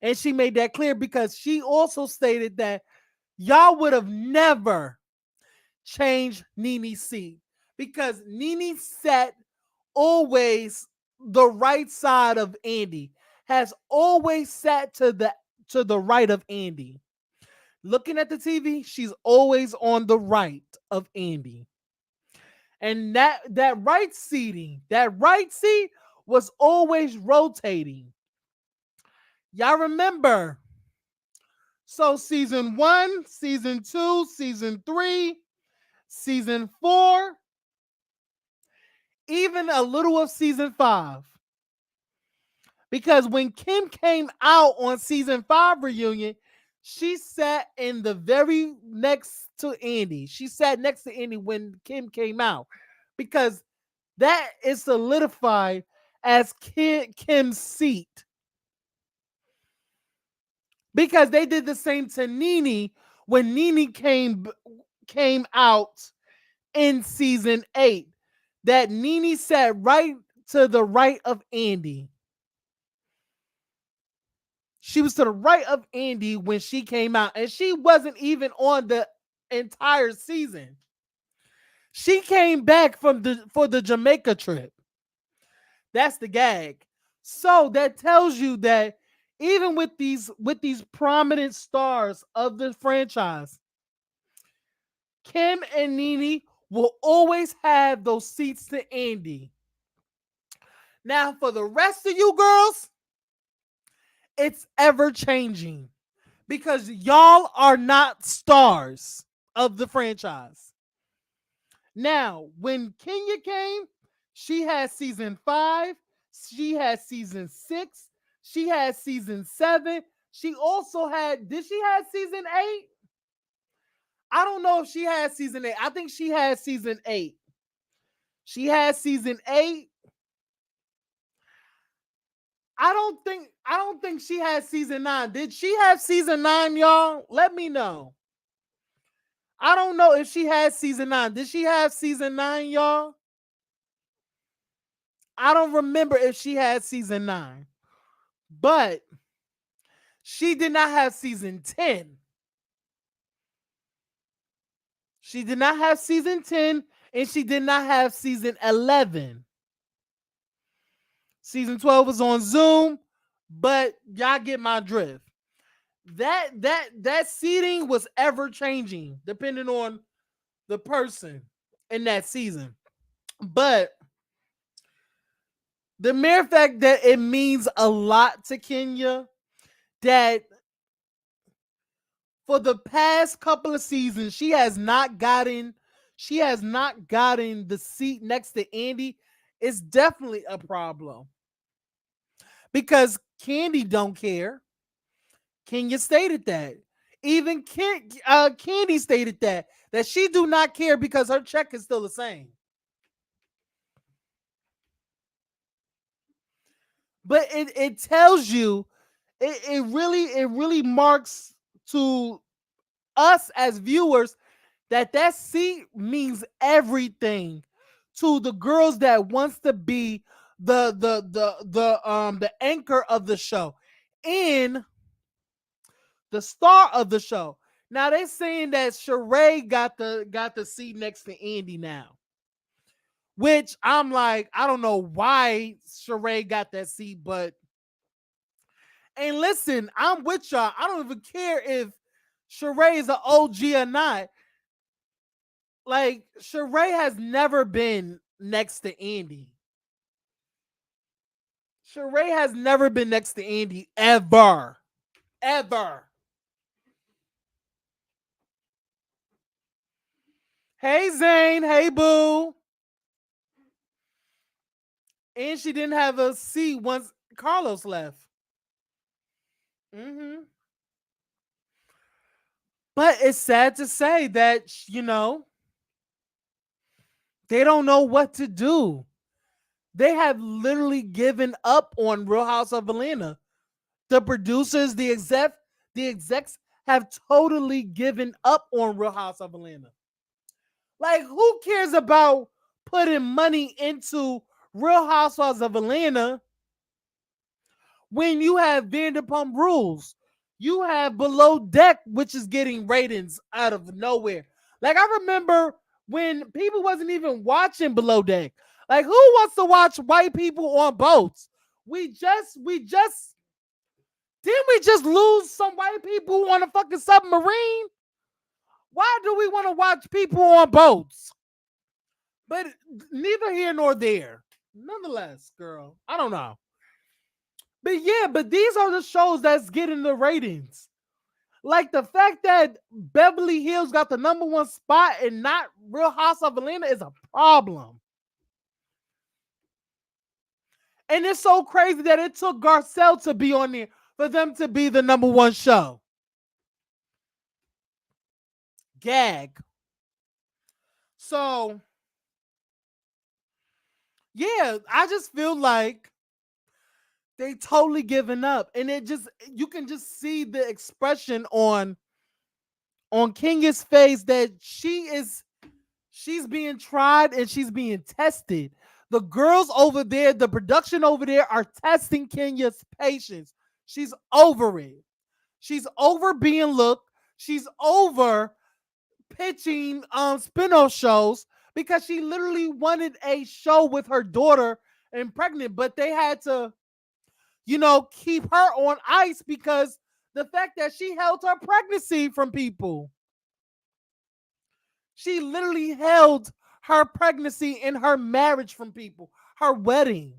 And she made that clear because she also stated that y'all would have never changed Nene's seat because Nene sat always the right side of Andy, has always sat to the right of Andy. Looking at the TV, she's always on the right of Andy. And that right seat was always rotating. Y'all remember? So season 1, season 2, season 3, season 4, even a little of season 5. Because when Kim came out on season 5 reunion, she sat in the very next to Andy. She sat next to Andy when Kim came out because that is solidified as Kim's seat. Because they did the same to Nene when Nene came out in season 8. That Nene sat right to the right of Andy. She was to the right of Andy when she came out, and she wasn't even on the entire season. She came back for the Jamaica trip. That's the gag. So that tells you that even with these prominent stars of the franchise, Kim and Nene will always have those seats to Andy. Now, for the rest of you girls, it's ever changing because y'all are not stars of the franchise. Now, when Kenya came, she had season 5, she had season 6, she had season 7. She also had, did she have season 8? I don't know if she had season 8. I think she had season 8. She had season 8. I don't think she had season 9. Did she have season 9, y'all? Let me know. I don't know if she had season 9. Did she have season 9, y'all? I don't remember if she had season 9. But she did not have season 10. She did not have season 10 and she did not have season 11. Season 12 was on Zoom, but y'all get my drift. That seating was ever changing depending on the person in that season. But the mere fact that it means a lot to Kenya that for the past couple of seasons she has not gotten the seat next to Andy is definitely a problem. Because Candy don't care. Kenya stated that. Even Candy stated that she do not care because her check is still the same. But it tells you, it really marks to us as viewers that seat means everything to the girls that wants to be the anchor of the show and the star of the show. Now they're saying that Sheree got the seat next to Andy now, which I'm like, I don't know why Sheree got that seat, but and listen, I'm with y'all. I don't even care if Sheree is an OG or not. Like Sheree has never been next to Andy. Sheree has never been next to Andy ever. Ever. Hey Zane, hey boo. And she didn't have a seat once Carlos left. Mm-hmm. But it's sad to say that, they don't know what to do. They have literally given up on Real House of Atlanta. The producers, the execs have totally given up on Real House of Atlanta. Like, who cares about putting money into Real Housewives of Atlanta when you have Vanderpump Rules? You have Below Deck, which is getting ratings out of nowhere. Like, I remember when people wasn't even watching Below Deck. Like, who wants to watch white people on boats? Didn't we just lose some white people on a fucking submarine? Why do we want to watch people on boats? But neither here nor there. Nonetheless, girl, I don't know. But yeah, but these are the shows that's getting the ratings. Like the fact that Beverly Hills got the number 1 spot and not Real House of Atlanta is a problem. And it's so crazy that it took Garcelle to be on there for them to be the number 1 show. Gag. So, yeah, I just feel like they totally given up. And you can just see the expression on Kenya's face that she's being tried and she's being tested. The girls over there, the production over there are testing Kenya's patience. She's over it. She's over being looked. She's over pitching spin-off shows because she literally wanted a show with her daughter and pregnant, but they had to, keep her on ice because the fact that she held her pregnancy from people. She literally held her pregnancy and her marriage from people, her wedding.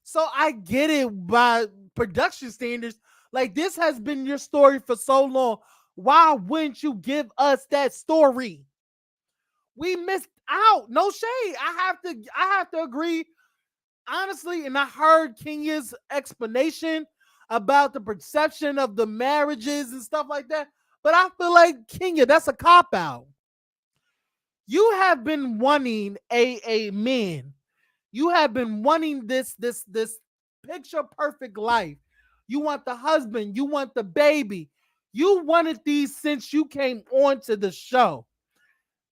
So I get it by production standards. Like, this has been your story for so long. Why wouldn't you give us that story? We missed out. No shade. I have to agree honestly, and I heard Kenya's explanation about the perception of the marriages and stuff like that. But I feel like Kenya, that's a cop out. You have been wanting a man. You have been wanting this picture perfect life. You want the husband, you want the baby. You wanted these since you came onto the show.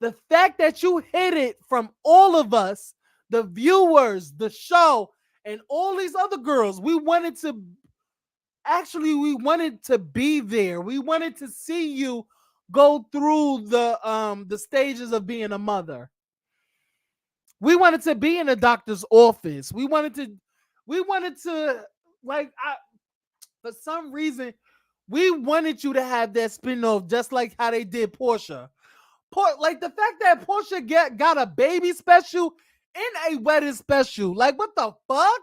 The fact that you hid it from all of us, the viewers, the show, and all these other girls, we wanted to be there. We wanted to see you go through the stages of being a mother. We wanted to be in a doctor's office. We wanted to like for some reason we wanted you to have that spin-off just like how they did Portia. Like the fact that Portia got a baby special in a wedding special. Like what the fuck?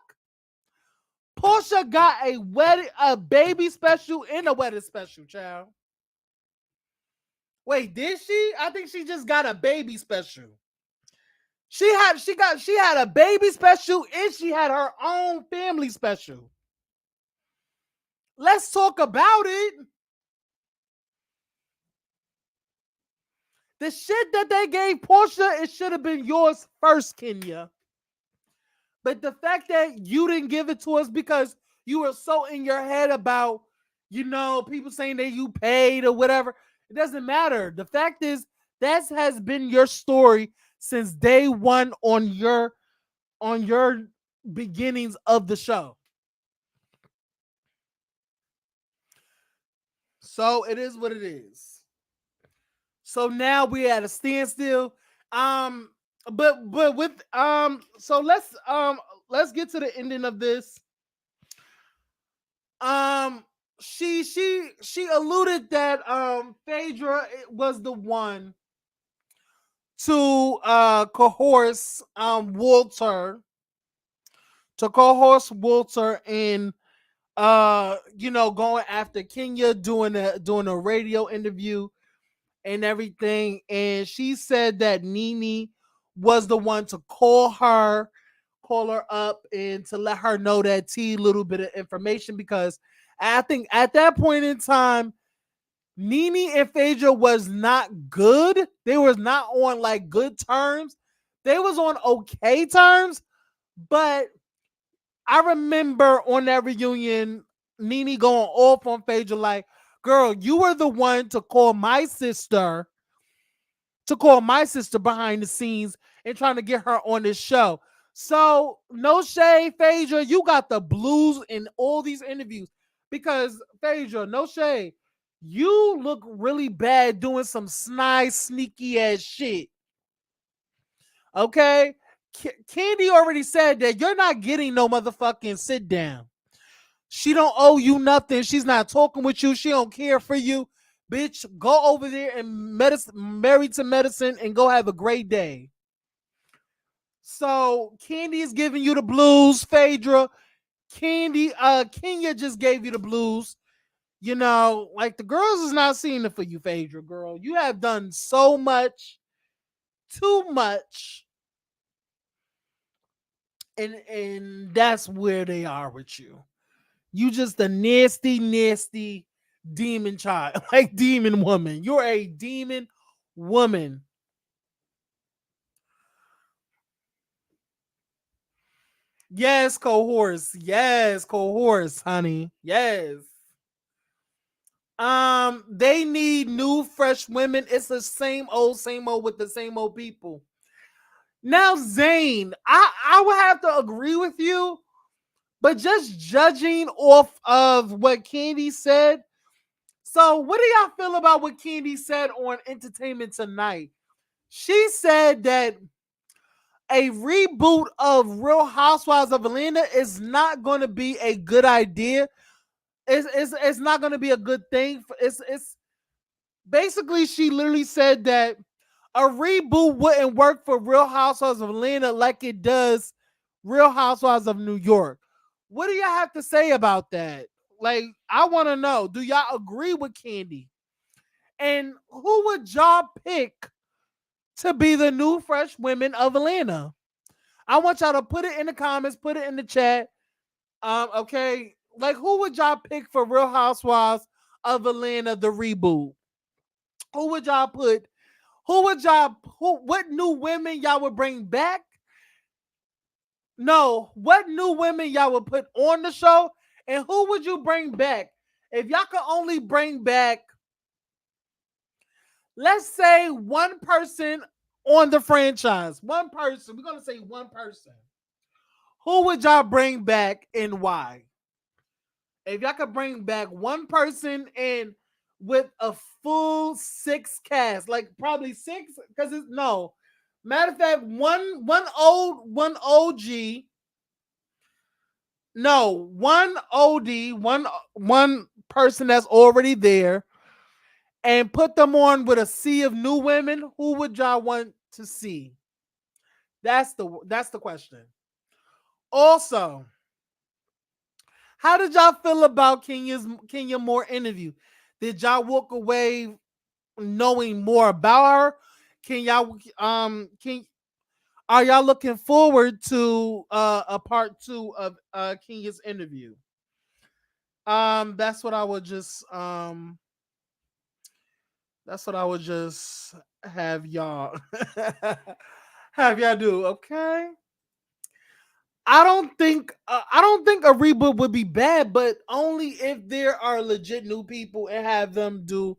Portia got a baby special in a wedding special, child. Wait, did she? I think she just got a baby special. She had a baby special and she had her own family special. Let's talk about it. The shit that they gave Portia, it should have been yours first, Kenya. But the fact that you didn't give it to us because you were so in your head about, people saying that you paid or whatever, it doesn't matter. The fact is, that has been your story since day one on your beginnings of the show. So it is what it is. So now we're at a standstill. But with so let's get to the ending of this. She alluded that Phaedra was the one to Walter and going after Kenya, doing a radio interview and everything. And she said that Nene was the one to call her up and to let her know that little bit of information, because I think at that point in time, Nene and Phaedra was not good. They was not on like good terms. They was on okay terms, but I remember on that reunion, Nene going off on Phaedra like, girl, you were the one to call my sister behind the scenes and trying to get her on this show. So no shade, Phaedra, you got the blues in all these interviews, because Phaedra, no shade, you look really bad doing some snide, sneaky ass shit. Okay? Candy already said that you're not getting no motherfucking sit down. She don't owe you nothing. She's not talking with you. She don't care for you. Bitch, go over there and marry to medicine and go have a great day. So Candy is giving you the blues, Phaedra. Kenya just gave you the blues. Like the girls is not seeing it for you, Phaedra, girl. You have done so much, too much. And that's where they are with you. You just a nasty, nasty demon child, like demon woman. You're a demon woman. Yes, cohorts. Yes, cohorts, honey. Yes. They need new, fresh women. It's the same old with the same old people. Now, Zane, I would have to agree with you, but just judging off of what Candy said. So, what do y'all feel about what Candy said on Entertainment Tonight? She said that a reboot of Real Housewives of Atlanta is not going to be a good idea. It's not going to be a good thing. It's basically, she literally said that a reboot wouldn't work for Real Housewives of Atlanta like it does Real Housewives of New York. What do y'all have to say about that? Like, I want to know, do y'all agree with Candy? And who would y'all pick to be the new fresh women of Atlanta? I want y'all to put it in the comments, put it in the chat. Okay, like who would y'all pick for Real Housewives of Atlanta the reboot? Who would y'all put? Who would y'all? Who? What new women y'all would bring back? No, what new women y'all would put on the show, and who would you bring back? If y'all could only bring back, let's say one person on the franchise, one person. We're gonna say one person. Who would y'all bring back and why? If y'all could bring back one person and with a full six cast, like probably six, because it's no. Matter of fact, one OG, no, one OD, one person that's already there, and put them on with a sea of new women. Who would y'all want to see? That's the question. Also, how did y'all feel about Kenya Moore interview? Did y'all walk away knowing more about her? Can y'all can are y'all looking forward to a part two of Kenya's interview? That's what I would just that's what I would just have y'all have y'all do, okay? I don't think a reboot would be bad, but only if there are legit new people and have them do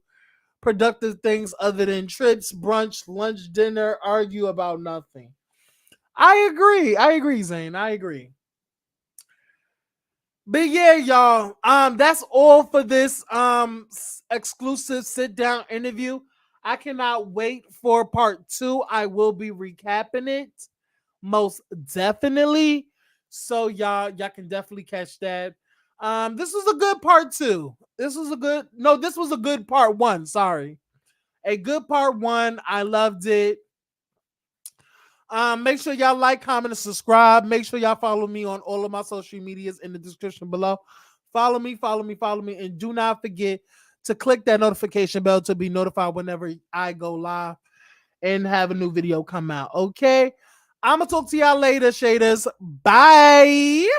productive things other than trips, brunch, lunch, dinner, argue about nothing. I agree. I agree, Zane. I agree. But yeah, y'all. That's all for this exclusive sit down interview. I cannot wait for part two. I will be recapping it most definitely. So y'all can definitely catch that. This was a good part two. This was a good part one. Sorry. A good part one. I loved it. Make sure y'all like, comment, and subscribe. Make sure y'all follow me on all of my social medias in the description below. Follow me, follow me, follow me, and do not forget to click that notification bell to be notified whenever I go live and have a new video come out. Okay, I'm gonna talk to y'all later, shaders. Bye.